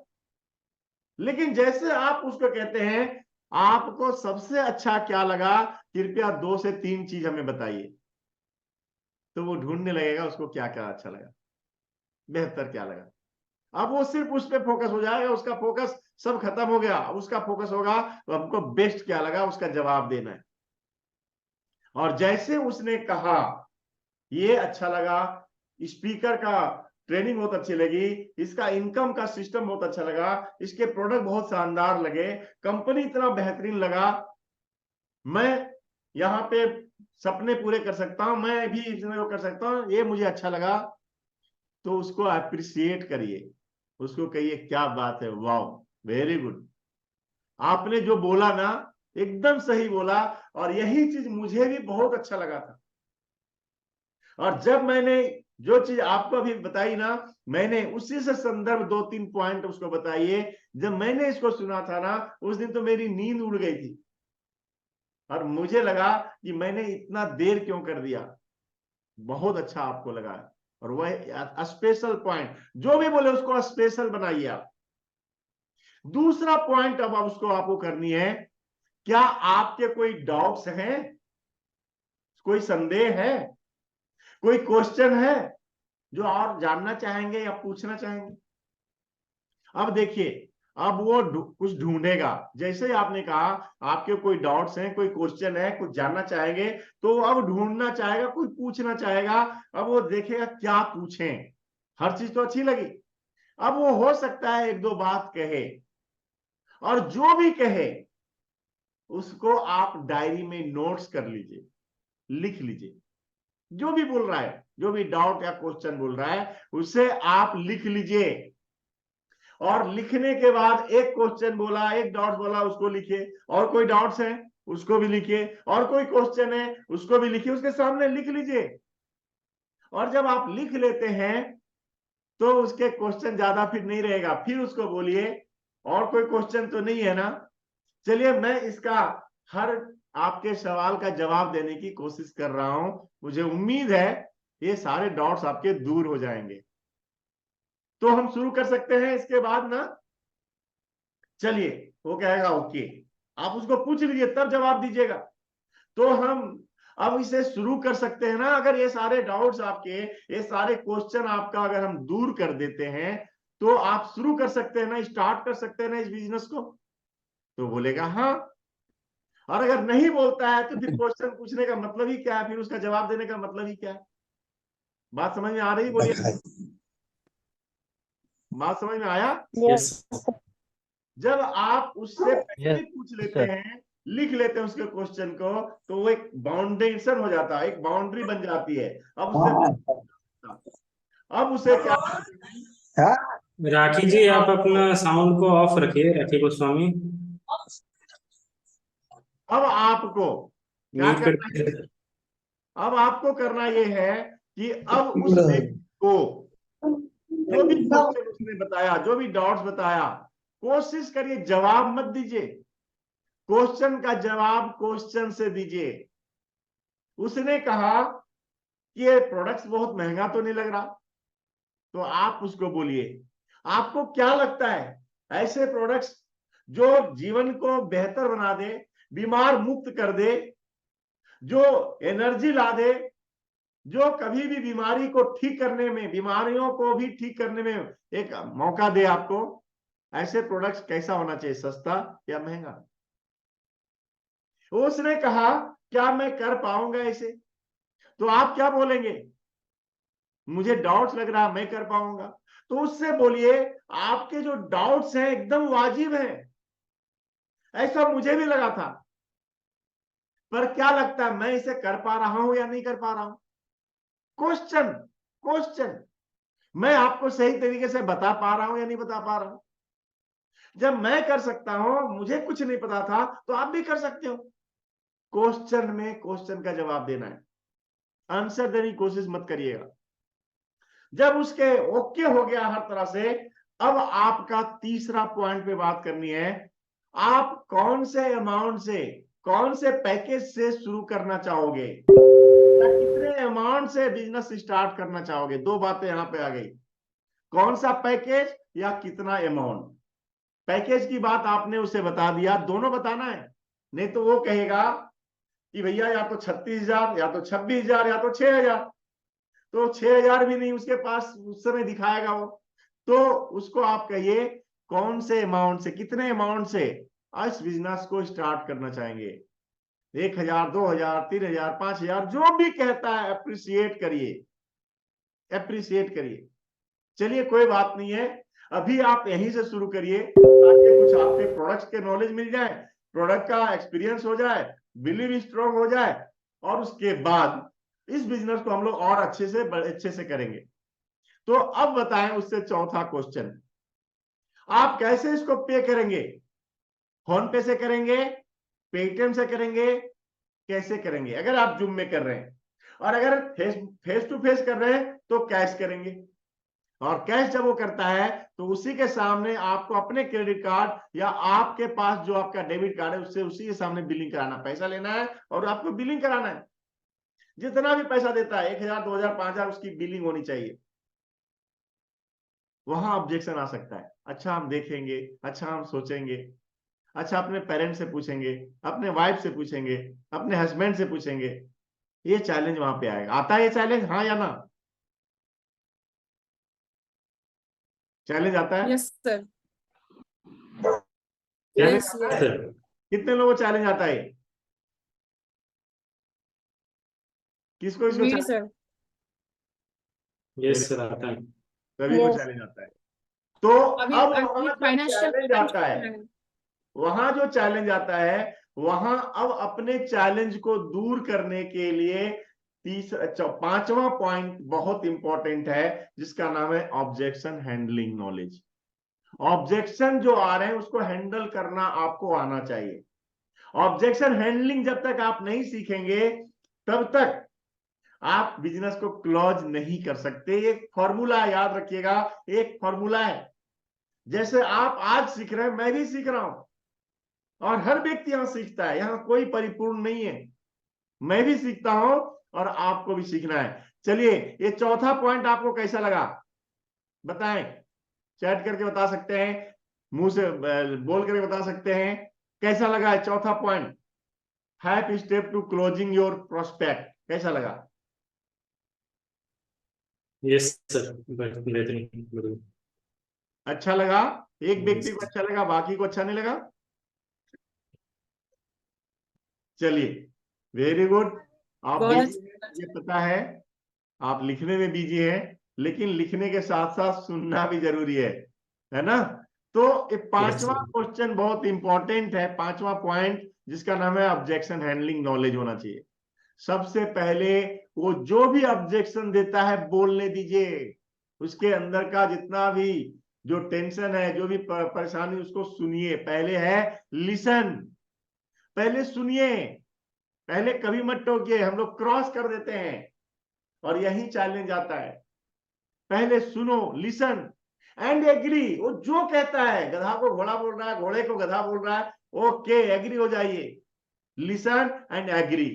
लेकिन जैसे आप उसको कहते हैं आपको सबसे अच्छा क्या लगा, कृपया 2 से 3 चीज हमें बताइए, तो वो ढूंढने लगेगा उसको क्या क्या अच्छा लगा, बेहतर क्या लगा। अब वो सिर्फ उस पर फोकस हो जाएगा, उसका फोकस सब खत्म हो गया। अब उसका फोकस होगा तो हमको बेस्ट क्या लगा उसका जवाब देना है। और जैसे उसने कहा ये अच्छा लगा, स्पीकर का ट्रेनिंग बहुत अच्छी लगी, इसका इनकम का सिस्टम बहुत अच्छा लगा, इसके प्रोडक्ट बहुत शानदार लगे, कंपनी इतना बेहतरीन लगा, मैं यहाँ पे सपने पूरे कर सकता हूं, मैं भी इसमें कर सकता हूं, ये मुझे अच्छा लगा, तो उसको अप्रिशिएट करिए, उसको कहिए क्या बात है, वाह वेरी गुड, आपने जो बोला ना एकदम सही बोला, और यही चीज मुझे भी बहुत अच्छा लगा था। और जब मैंने जो चीज आपको अभी बताई ना, मैंने उसी से संदर्भ 2-3 पॉइंट उसको बताइए। जब मैंने इसको सुना था ना, उस दिन तो मेरी नींद उड़ गई थी, और मुझे लगा कि मैंने इतना देर क्यों कर दिया। बहुत अच्छा आपको लगा, और वह स्पेशल पॉइंट जो भी बोले उसको स्पेशल बनाइए आप। दूसरा पॉइंट अब उसको आपको करनी है, क्या आपके कोई डाउट्स हैं, कोई संदेह है, कोई क्वेश्चन है जो और जानना चाहेंगे या पूछना चाहेंगे? अब देखिए, अब वो कुछ ढूंढेगा, जैसे ही आपने कहा आपके कोई डाउट्स हैं, कोई क्वेश्चन है, कुछ जानना चाहेंगे, तो अब ढूंढना चाहेगा, कोई पूछना चाहेगा। अब वो देखेगा क्या पूछें, हर चीज तो अच्छी लगी। अब वो हो सकता है 1-2 बात कहे, और जो भी कहे उसको आप डायरी में नोट्स कर लीजिए, लिख लीजिए। जो भी बोल रहा है, जो भी डाउट या क्वेश्चन बोल रहा है, उसे आप लिख लीजिए। और लिखने के बाद एक क्वेश्चन बोला, एक डाउट बोला, उसको लिखिए, और कोई डाउट्स है उसको भी लिखिए, और कोई क्वेश्चन है उसको भी लिखिए, उसके सामने लिख लीजिए। और जब आप लिख लेते हैं तो उसके क्वेश्चन ज्यादा फिर नहीं रहेगा, फिर उसको बोलिए और कोई क्वेश्चन तो नहीं है ना। चलिए मैं इसका हर आपके सवाल का जवाब देने की कोशिश कर रहा हूं, मुझे उम्मीद है ये सारे डाउट्स आपके दूर हो जाएंगे। तो हम शुरू कर सकते हैं इसके बाद ना। चलिए वो कहेगा ओके, आप उसको पूछ लीजिए तब जवाब दीजिएगा। तो हम अब इसे शुरू कर सकते हैं ना। अगर ये सारे डाउट्स आपके, ये सारे क्वेश्चन आपका अगर हम दूर कर देते हैं, तो आप शुरू कर सकते हैं ना, स्टार्ट कर सकते हैं ना इस बिजनेस को। तो बोलेगा हाँ। और अगर नहीं बोलता है तो फिर क्वेश्चन पूछने का मतलब ही क्या है, फिर उसका जवाब देने का मतलब ही क्या है? बात समझ में आ रही? बोलिए, बात समझ में आया? यस जब आप उससे पहले यस पूछ लेते सर। हैं, लिख लेते हैं उसके क्वेश्चन को, तो वो एक बाउंडेशन हो जाता है, एक बाउंड्री बन जाती है। अब उसे क्या करते हैं? राखी जी, आप अपना साउंड को ऑफ रखिए, राखी गोस्वामी अब आपको क्या म्यूट करना है? करके। अब आपको करना यह है कि अब उस व्यक्ति को जो भी क्वेश्चन उसने बताया, जो भी डाउट्स बताया, कोशिश करिए जवाब मत दीजिए, क्वेश्चन का जवाब क्वेश्चन से दीजिए। उसने कहा कि ये प्रोडक्ट्स बहुत महंगा तो नहीं लग रहा, तो आप उसको बोलिए आपको क्या लगता है ऐसे प्रोडक्ट्स जो जीवन को बेहतर बना दे, बीमार मुक्त कर दे, जो एनर्जी ला दे, जो कभी भी बीमारी को ठीक करने में, बीमारियों को भी ठीक करने में एक मौका दे आपको, ऐसे प्रोडक्ट्स कैसा होना चाहिए, सस्ता या महंगा? उसने कहा क्या मैं कर पाऊंगा इसे? तो आप क्या बोलेंगे? मुझे डाउट्स लग रहा, मैं कर पाऊंगा। तो उससे बोलिए आपके जो डाउट्स हैं एकदम वाजिब हैं, ऐसा मुझे भी लगा था, पर क्या लगता है मैं इसे कर पा रहा हूं या नहीं कर पा रहा हूं? क्वेश्चन क्वेश्चन मैं आपको सही तरीके से बता पा रहा हूं या नहीं बता पा रहा हूं? जब मैं कर सकता हूं, मुझे कुछ नहीं पता था, तो आप भी कर सकते हो। क्वेश्चन में क्वेश्चन का जवाब देना है, आंसर देने की कोशिश मत करिएगा। जब उसके ओके हो गया हर तरह से, अब आपका तीसरा पॉइंट पे बात करनी है। आप कौन से अमाउंट से, कौन से पैकेज से शुरू करना चाहोगे, या कितने अमाउंट से बिजनेस स्टार्ट करना चाहोगे? दो बातें यहां पे आ गई, कौन सा पैकेज या कितना अमाउंट। पैकेज की बात आपने उसे बता दिया, दोनों बताना है, नहीं तो वो कहेगा कि भैया या तो 36,000 या तो 26,000 या तो 6,000, तो 6,000 भी नहीं उसके पास उस समय दिखाएगा वो। तो उसको आप कहिए कौन से अमाउंट से, कितने अमाउंट से इस बिजनेस को स्टार्ट करना चाहेंगे। 1,000, 2,000, 3,000, 5,000, जो भी कहता है अप्रिशिएट करिए, अप्रिशिएट करिए। चलिए कोई बात नहीं है, अभी आप यहीं से शुरू करिए ताकि कुछ आपके प्रोडक्ट्स के नॉलेज मिल जाए, प्रोडक्ट का एक्सपीरियंस हो जाए, बिलीव स्ट्रॉन्ग हो जाए, और उसके बाद इस बिजनेस को हम लोग और अच्छे से करेंगे। तो अब बताएं उससे चौथा क्वेश्चन, आप कैसे इसको पे करेंगे? फोन पे से करेंगे, पेटीएम से करेंगे, कैसे करेंगे? अगर आप जूम में कर रहे हैं, और अगर फेस टू फेस कर रहे हैं तो कैश करेंगे। और कैश जब वो करता है तो उसी के सामने आपको अपने क्रेडिट कार्ड या आपके पास जो आपका डेबिट कार्ड है उससे उसी के सामने बिलिंग कराना, पैसा लेना है और आपको बिलिंग कराना है। जितना भी पैसा देता है 1,000, 2,000, 5,000, उसकी बिलिंग होनी चाहिए। वहां ऑब्जेक्शन आ सकता है, अच्छा हम देखेंगे, अच्छा हम सोचेंगे, अच्छा अपने पेरेंट्स से पूछेंगे, अपने वाइफ से पूछेंगे, अपने हस्बैंड से पूछेंगे। ये चैलेंज वहां पे आएगा। आता है ये चैलेंज, हाँ या ना? चैलेंज आता है? Yes sir. चैलेंज यस आता है? यस। सर। कितने लोगों को चैलेंज आता है? किसको इसको we challenge? Sir. Very yes sir, good, आता है। सभी को यस। चैलेंज आता है। तो अभी अब अभी वहां जो फाइनेंशियल चैलेंज आता है, वहां जो चैलेंज आता है, वहां अब अपने चैलेंज को दूर करने के लिए पांचवा पॉइंट बहुत इंपॉर्टेंट है, जिसका नाम है ऑब्जेक्शन हैंडलिंग नॉलेज। ऑब्जेक्शन जो आ रहे हैं उसको हैंडल करना आपको आना चाहिए। ऑब्जेक्शन हैंडलिंग जब तक आप नहीं सीखेंगे तब तक आप बिजनेस को क्लोज नहीं कर सकते। एक फॉर्मूला याद रखिएगा, एक फॉर्मूला है, जैसे आप आज सीख रहे हैं, मैं भी सीख रहा हूं, और हर व्यक्ति यहां सीखता है, यहां कोई परिपूर्ण नहीं है। मैं भी सीखता हूं और आपको भी सीखना है। चलिए ये चौथा पॉइंट आपको कैसा लगा बताएं, चैट करके बता सकते हैं, मुंह से बोल करके बता सकते हैं, कैसा लगा है चौथा point, 5 step to closing your prospect, कैसा लगा? यस सर, बेहतरीन, बिल्कुल। अच्छा लगा? एक व्यक्ति यस को सर। अच्छा लगा, बाकी को अच्छा नहीं लगा? चलिए वेरी गुड, आप बहुत बिजी हैं अच्छा। ये पता है, आप लिखने में बिजी हैं, लेकिन लिखने के साथ साथ सुनना भी जरूरी है ना? तो ये यस पांचवा सर। क्वेश्चन बहुत इंपॉर्टेंट है, पांचवा पॉइंट, जिसका नाम है ऑब्जेक्शन हैंडलिंग नॉलेज होना चाहिए। सबसे पहले वो जो भी ऑब्जेक्शन देता है बोलने दीजिए, उसके अंदर का जितना भी जो टेंशन है, जो भी परेशानी, उसको सुनिए। पहले है लिसन, पहले सुनिए, पहले कभी मत टोकिए। हम लोग क्रॉस कर देते हैं और यही चैलेंज आता है। पहले सुनो, लिसन एंड एग्री। वो जो कहता है, गधा को घोड़ा बोल रहा है, घोड़े को गधा बोल रहा है, ओके एग्री हो जाइए। Listen and agree,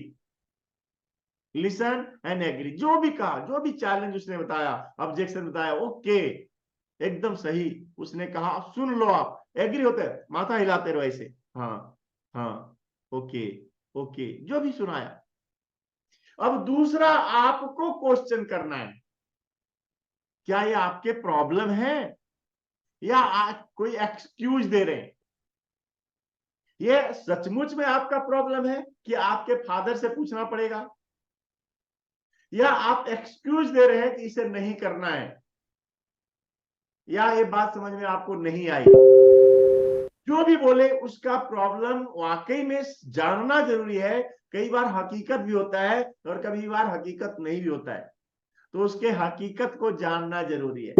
listen and agree. जो भी कहा, जो भी चैलेंज उसने बताया, ऑब्जेक्शन बताया, ओके एकदम सही उसने कहा, सुन लो आप, एग्री होते हैं, माथा हिलाते रहो ऐसे, हाँ हाँ ओके ओके, जो भी सुनाया। अब दूसरा आपको क्वेश्चन करना है, क्या ये आपके प्रॉब्लम है या आप कोई एक्सक्यूज दे रहे हैं? ये सचमुच में आपका प्रॉब्लम है कि आपके फादर से पूछना पड़ेगा, या आप एक्सक्यूज दे रहे हैं कि इसे नहीं करना है, या ये बात समझ में आपको नहीं आई? जो भी बोले उसका प्रॉब्लम वाकई में जानना जरूरी है। कई बार हकीकत भी होता है और कभी बार हकीकत नहीं भी होता है, तो उसके हकीकत को जानना जरूरी है।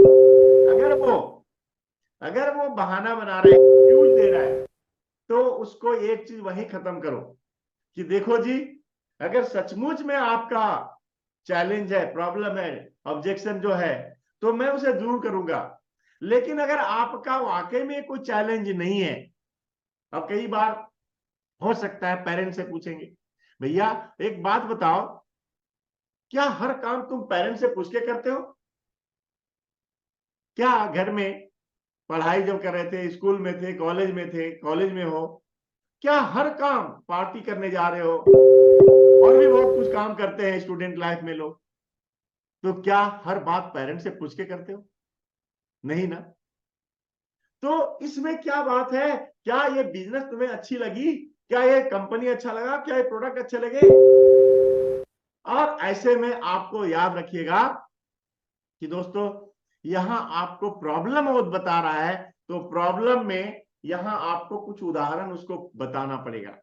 अगर वो बहाना बना रहा है, एक्सक्यूज दे रहा है, तो उसको एक चीज वही खत्म करो कि देखो जी, अगर सचमुच में आपका चैलेंज है, प्रॉब्लम है, ऑब्जेक्शन जो है, तो मैं उसे दूर करूंगा। लेकिन अगर आपका वाकई में कोई चैलेंज नहीं है, अब कई बार हो सकता है पेरेंट्स से पूछेंगे, भैया एक बात बताओ, क्या हर काम तुम पेरेंट्स से पूछ के करते हो? क्या घर में पढ़ाई जब कर रहे थे, स्कूल में थे, कॉलेज में हो, क्या हर काम पार्टी करने जा रहे हो, और भी बहुत कुछ काम करते हैं स्टूडेंट लाइफ में लोग, तो क्या हर बात पेरेंट्स से पूछ के करते हो? नहीं ना। तो इसमें क्या बात है? क्या ये बिजनेस तुम्हें अच्छी लगी? क्या ये कंपनी अच्छा लगा? क्या ये प्रोडक्ट अच्छे लगे? और ऐसे में आपको याद रखिएगा कि दोस्तों, यहां आपको प्रॉब्लम वो बता रहा है, तो प्रॉब्लम में यहां आपको कुछ उदाहरण उसको बताना पड़ेगा।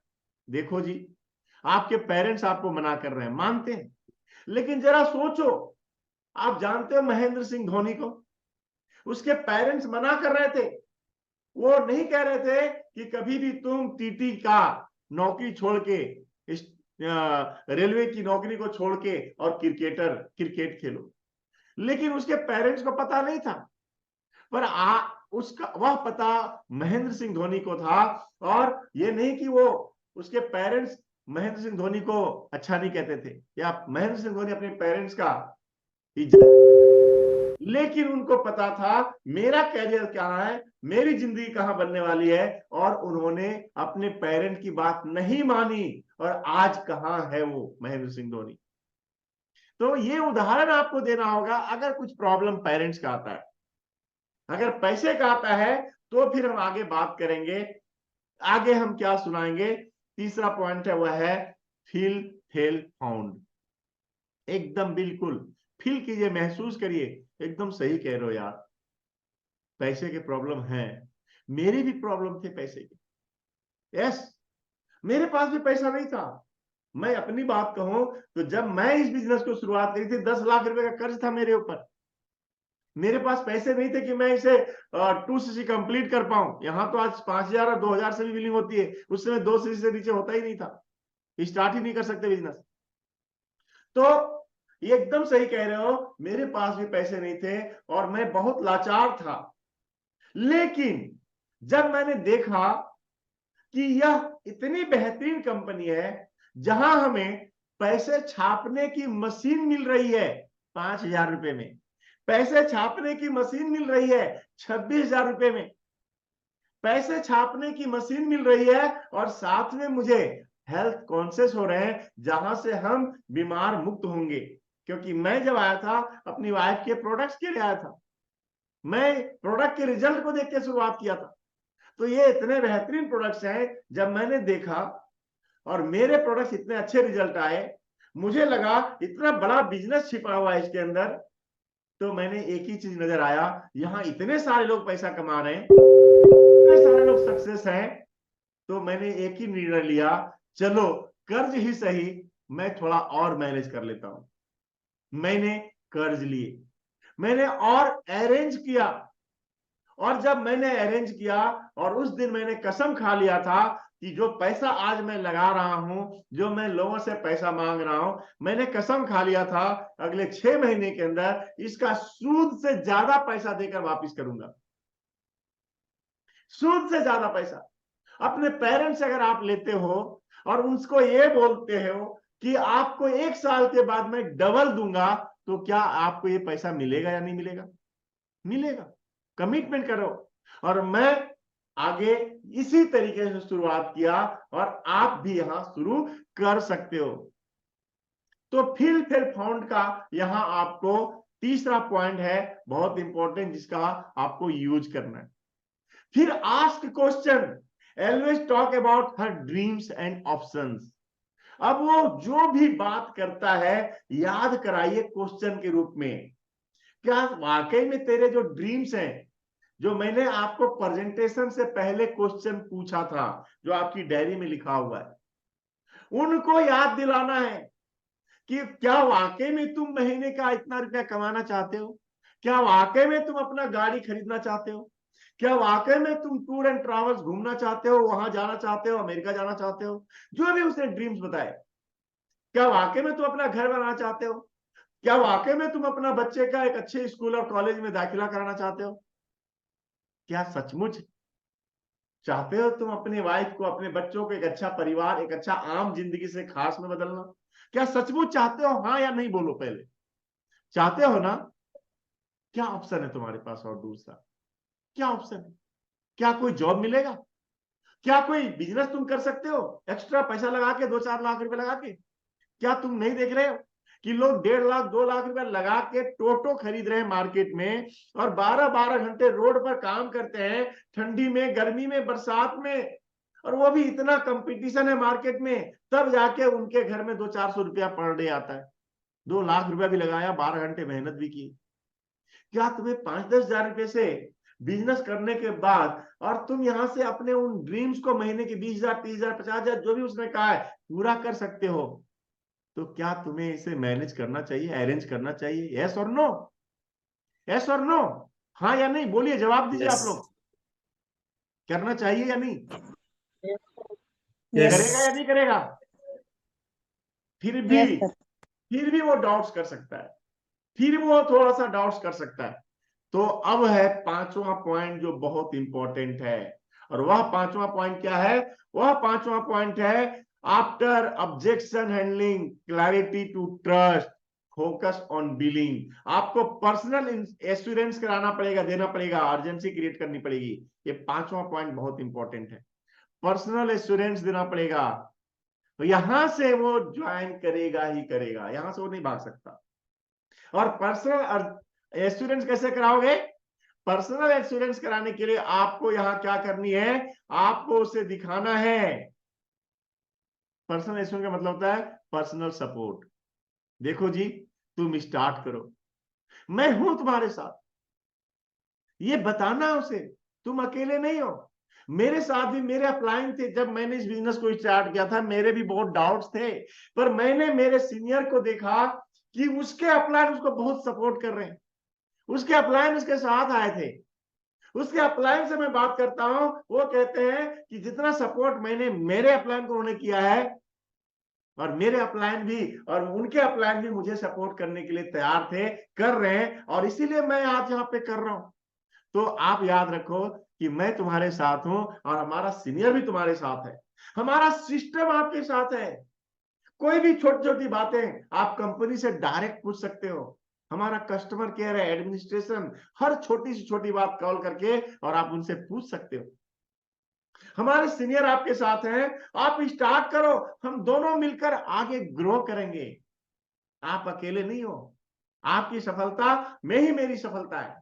देखो जी, आपके पेरेंट्स आपको मना कर रहे हैं, मानते हैं, लेकिन जरा सोचो, आप जानते हो महेंद्र सिंह धोनी को, उसके पेरेंट्स मना कर रहे थे। वो नहीं कह रहे थे कि कभी भी तुम टीटी का नौकरी छोड़ के, रेलवे की नौकरी को छोड़ के और क्रिकेट खेलो। लेकिन उसके पेरेंट्स को पता नहीं था, पर उसका वह पता महेंद्र सिंह धोनी को था। और ये नहीं कि वो उसके पेरेंट्स महेंद्र सिंह धोनी को अच्छा नहीं कहते थे, या महेंद्र सिंह धोनी अपने पेरेंट्स का इज्जत, लेकिन उनको पता था मेरा कैरियर क्या है, मेरी जिंदगी कहां बनने वाली है, और उन्होंने अपने पेरेंट की बात नहीं मानी, और आज कहां है वो महेंद्र सिंह धोनी। तो ये उदाहरण आपको देना होगा। अगर कुछ प्रॉब्लम पेरेंट्स का आता है, अगर पैसे का आता है, तो फिर हम आगे बात करेंगे। आगे हम क्या सुनाएंगे? तीसरा पॉइंट है, वह है फील फेल फाउंड। एकदम बिल्कुल फील कीजिए, महसूस करिए, एकदम सही कह रहे हो यार, पैसे के प्रॉब्लम है, मेरी भी प्रॉब्लम थे पैसे के। यस, मेरे पास भी पैसा नहीं था। मैं अपनी बात कहूं तो जब मैं इस बिजनेस को शुरुआत करी थी, 10 लाख रुपए का कर्ज था मेरे ऊपर। मेरे पास पैसे नहीं थे कि मैं इसे 2cc कंप्लीट कर पाऊं। यहां तो आज 5,000 और 2,000 से भी बिलिंग होती है, उस समय 2cc से नीचे होता ही नहीं था, स्टार्ट ही नहीं कर सकते बिजनेस। तो ये एकदम सही कह रहे हो, मेरे पास भी पैसे नहीं थे और मैं बहुत लाचार था। लेकिन जब मैंने देखा कि यह इतनी बेहतरीन कंपनी है, जहां हमें पैसे छापने की मशीन मिल रही है 5,000 रुपए में, पैसे छापने की मशीन मिल रही है 26,000 रुपए में, पैसे छापने की मशीन मिल रही है, और साथ में मुझे हेल्थ कॉन्शियस हो रहे हैं, जहां से हम बीमार मुक्त होंगे। क्योंकि मैं जब आया था, अपनी वाइफ के प्रोडक्ट्स के लिए आया था, मैं प्रोडक्ट के रिजल्ट को देख के शुरुआत किया था। तो ये इतने बेहतरीन प्रोडक्ट्स हैं, जब मैंने देखा और मेरे प्रोडक्ट्स इतने अच्छे रिजल्ट आए, मुझे लगा इतना बड़ा बिजनेस छिपा हुआ है इसके अंदर। तो मैंने एक ही चीज नजर आया, यहां इतने सारे लोग पैसा कमा रहे हैं, इतने सारे लोग सक्सेस हैं, तो मैंने एक ही निर्णय लिया, चलो कर्ज ही सही, मैं थोड़ा और मैनेज कर लेता हूं। मैंने कर्ज लिए, मैंने और अरेंज किया, और जब मैंने अरेंज किया और उस दिन मैंने कसम खा लिया था, कि जो पैसा आज मैं लगा रहा हूं, जो मैं लोगों से पैसा मांग रहा हूं, मैंने कसम खा लिया था अगले 6 महीने के अंदर इसका सूद से ज्यादा पैसा देकर वापस करूंगा। सूद से ज्यादा पैसा। अपने पेरेंट्स अगर आप लेते हो और उनको ये बोलते हो कि आपको 1 साल के बाद मैं डबल दूंगा, तो क्या आपको ये पैसा मिलेगा या नहीं मिलेगा? मिलेगा। कमिटमेंट करो। और मैं आगे इसी तरीके से शुरुआत किया और आप भी यहां शुरू कर सकते हो। तो फिल फाउंड का यहां आपको तीसरा पॉइंट है, बहुत इंपॉर्टेंट, जिसका आपको यूज करना है। फिर ask question, always talk about her dreams and options. अब वो जो भी बात करता है याद कराइए क्वेश्चन के रूप में, क्या वाकई में तेरे जो ड्रीम्स हैं, जो मैंने आपको प्रेजेंटेशन से पहले क्वेश्चन पूछा था, जो आपकी डायरी में लिखा हुआ है, उनको याद दिलाना है कि क्या वाकई में तुम महीने का इतना रुपया कमाना चाहते हो? क्या वाकई में तुम अपना गाड़ी खरीदना चाहते हो? क्या वाकई में तुम टूर एंड ट्रैवल्स घूमना चाहते हो, वहां जाना चाहते हो, अमेरिका जाना चाहते हो? जो भी उसने ड्रीम्स बताए। क्या वाकई में तुम अपना घर बनाना चाहते हो? क्या वाकई में तुम अपना बच्चे का एक अच्छे स्कूल और कॉलेज में दाखिला कराना चाहते हो? क्या सचमुच चाहते हो तुम अपनी वाइफ को, अपने बच्चों को एक अच्छा परिवार, एक अच्छा आम जिंदगी से खास में बदलना? क्या सचमुच चाहते हो? हाँ या नहीं बोलो पहले। चाहते हो ना? क्या ऑप्शन है तुम्हारे पास? और दूसरा क्या ऑप्शन है? क्या कोई जॉब मिलेगा? क्या कोई बिजनेस तुम कर सकते हो एक्स्ट्रा पैसा लगा के, 2-4 लाख रुपए लगा के? क्या तुम नहीं देख रहे हो कि लोग 1.5 लाख 2 लाख रुपए लगा के टोटो खरीद रहे हैं मार्केट में, और 12-12 घंटे रोड पर काम करते हैं, ठंडी में, गर्मी में, बरसात में, और वो भी इतना कंपटीशन है मार्केट में, तब जाके उनके घर में 200-400 रुपया पर डे आता है। 2 लाख रुपया भी लगाया, 12 घंटे मेहनत भी की। क्या तुम्हें 5-10 हजार रुपए से बिजनेस करने के बाद, और तुम यहां से अपने उन ड्रीम्स को महीने के 20,000, 30,000, 50,000 जो भी उसने कहा है पूरा कर सकते हो? तो क्या तुम्हें इसे मैनेज करना चाहिए, अरेंज करना चाहिए? यस और नो? यस और नो? हाँ या नहीं बोलिए, जवाब दीजिए आप यस। लोग। करना चाहिए या नहीं? यस। करेगा या नहीं करेगा? फिर भी यस सर। फिर भी वो डाउट्स कर सकता है, फिर वो थोड़ा सा डाउट्स कर सकता है। तो अब है पांचवा पॉइंट जो बहुत इंपॉर्टेंट है, और वह पांचवा पॉइंट क्या है? वह पांचवा पॉइंट है, after objection handling, clarity to trust, focus on billing. आपको पर्सनल एश्योरेंस कराना पड़ेगा, देना पड़ेगा, अर्जेंसी क्रिएट करनी पड़ेगी। ये पांचवा पॉइंट बहुत इंपॉर्टेंट है, पर्सनल एश्योरेंस देना पड़ेगा। तो यहां से वो ज्वाइन करेगा ही करेगा, यहां से वो नहीं भाग सकता। और पर्सनल एश्योरेंस कैसे कराओगे? पर्सनल एश्योरेंस कराने के लिए आपको यहां क्या करनी है? आपको उसे दिखाना है। पर्सनल एश्योरेंस का मतलब होता है पर्सनल सपोर्ट। देखो जी, तुम स्टार्ट करो, मैं हूं तुम्हारे साथ, ये बताना उसे, तुम अकेले नहीं हो। मेरे साथ भी मेरे अपलाइन थे, जब मैंने इस बिजनेस को स्टार्ट किया था मेरे भी बहुत डाउट्स थे, पर मैंने मेरे सीनियर को देखा कि उसके अपलाइन उसको बहुत सपोर्ट कर रहे हैं, उसके अपलाइन उसके साथ आए थे। उसके अपलाइन से मैं बात करता हूं, वो कहते हैं कि जितना सपोर्ट मैंने मेरे अपलाइन को उन्होंने किया है, और मेरे अपलाइन भी और उनके अपलाइन भी मुझे सपोर्ट करने के लिए तैयार थे, कर रहे हैं, और इसीलिए मैं आज यहाँ पे कर रहा हूं। तो आप याद रखो कि मैं तुम्हारे साथ हूं, और हमारा सीनियर भी तुम्हारे साथ है, हमारा सिस्टम आपके साथ है। कोई भी छोटी छोटी बातें आप कंपनी से डायरेक्ट पूछ सकते हो, हमारा कस्टमर केयर है, एडमिनिस्ट्रेशन, हर छोटी से छोटी बात कॉल करके और आप उनसे पूछ सकते हो। हमारे सीनियर आपके साथ हैं, आप स्टार्ट करो, हम दोनों मिलकर आगे ग्रो करेंगे। आप अकेले नहीं हो, आपकी सफलता में ही मेरी सफलता है,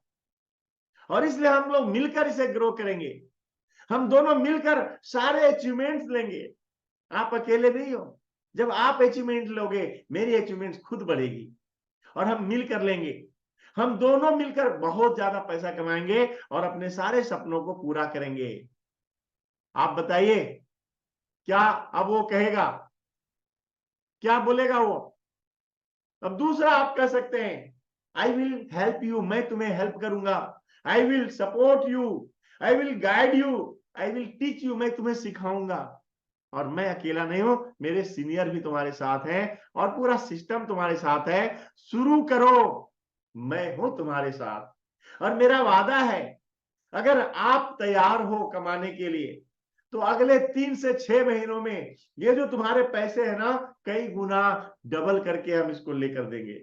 और इसलिए हम लोग मिलकर इसे ग्रो करेंगे। हम दोनों मिलकर सारे अचीवमेंट्स लेंगे, आप अकेले नहीं हो। जब आप अचीवमेंट लोगे, मेरी अचीवमेंट खुद बढ़ेगी, और हम मिलकर लेंगे। हम दोनों मिलकर बहुत ज्यादा पैसा कमाएंगे और अपने सारे सपनों को पूरा करेंगे। आप बताइए, क्या अब वो कहेगा? क्या बोलेगा वो? अब दूसरा आप कह सकते हैं, आई विल हेल्प यू, मैं तुम्हें हेल्प करूंगा। I will support you, I will guide you, I will teach you, मैं तुम्हें सिखाऊंगा। और मैं अकेला नहीं हूं, मेरे सीनियर भी तुम्हारे साथ हैं और पूरा सिस्टम तुम्हारे साथ है। शुरू करो, मैं हूं तुम्हारे साथ। और मेरा वादा है, अगर आप तैयार हो कमाने के लिए, तो अगले 3 से 6 महीनों में ये जो तुम्हारे पैसे है ना, कई गुना डबल करके हम इसको लेकर देंगे।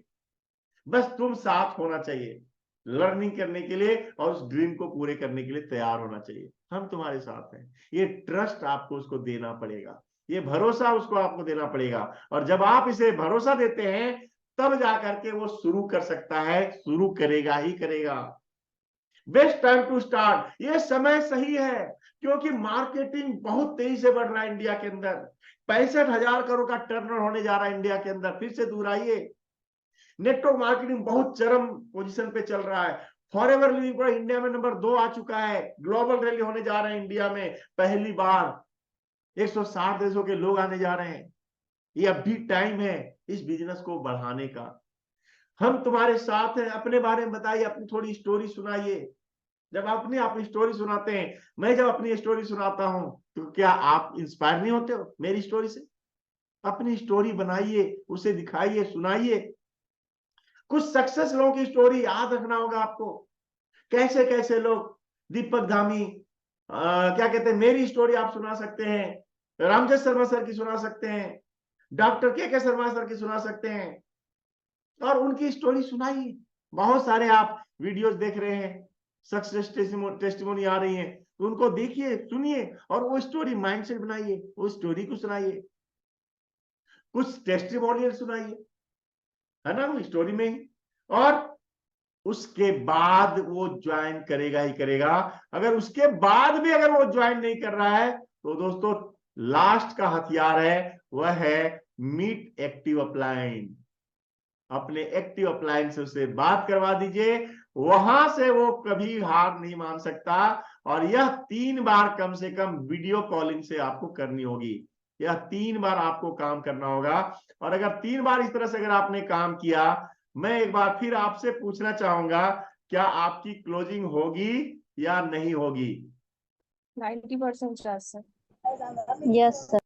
बस तुम साथ होना चाहिए, लर्निंग करने के लिए और उस ड्रीम को पूरे करने के लिए तैयार होना चाहिए। हम तुम्हारे साथ हैं। ये ट्रस्ट आपको उसको देना पड़ेगा, ये भरोसा उसको आपको देना पड़ेगा। और जब आप इसे भरोसा देते हैं, तब जाकर के वो शुरू कर सकता है, शुरू करेगा ही करेगा। बेस्ट टाइम टू स्टार्ट, ये समय सही है, क्योंकि मार्केटिंग बहुत तेजी से बढ़ रहा है इंडिया के अंदर। 65,000 करोड़ का टर्नओवर होने जा रहा है इंडिया के अंदर। फिर से दूर आइए, नेटवर्क मार्केटिंग बहुत चरम पोजीशन पे चल रहा है। फॉरएवर लिविंग पर इंडिया में नंबर 2 आ चुका है। ग्लोबल रैली होने जा रहे हैं इंडिया में, पहली बार 160 देशों के लोग आने जा रहे हैं। ये अब भी टाइम है इस बिजनेस को बढ़ाने का। हम तुम्हारे साथ हैं। अपने बारे में बताइए, अपनी थोड़ी स्टोरी सुनाइए। जब अपनी स्टोरी सुनाते हैं, मैं जब अपनी स्टोरी सुनाता हूं, तो क्या आप इंस्पायर नहीं होते हो मेरी स्टोरी से? अपनी स्टोरी बनाइए, उसे दिखाइए, सुनाइए। कुछ सक्सेस लोगों की स्टोरी याद रखना होगा आपको। कैसे कैसे लोग, दीपक धामी, क्या कहते हैं, मेरी स्टोरी आप सुना सकते हैं, रामजत शर्मा सर की सुना सकते हैं, डॉक्टर के शर्मा सर की सुना सकते हैं, और उनकी स्टोरी सुनाइए। बहुत सारे आप वीडियोस देख रहे हैं, सक्सेस टेस्टिमोनी आ रही है, तो उनको देखिए, सुनिए, और वो स्टोरी माइंडसेट बनाइए, वो स्टोरी को सुनाइए। कुछ टेस्टिमोनियल सुनाइए, है ना, वो स्टोरी में ही। और उसके बाद वो ज्वाइन करेगा ही करेगा। अगर उसके बाद भी अगर वो ज्वाइन नहीं कर रहा है, तो दोस्तों लास्ट का हथियार है, वह है मीट एक्टिव अपलाइन। अपने एक्टिव अपलाइन से उसे बात करवा दीजिए, वहां से वो कभी हार नहीं मान सकता। और यह 3 बार कम से कम वीडियो कॉलिंग से आपको करनी होगी। यह 3 बार आपको काम करना होगा। और अगर 3 बार इस तरह से अगर आपने काम किया, मैं एक बार फिर आपसे पूछना चाहूंगा, क्या आपकी क्लोजिंग होगी या नहीं होगी? 90% चांस है। Yes sir.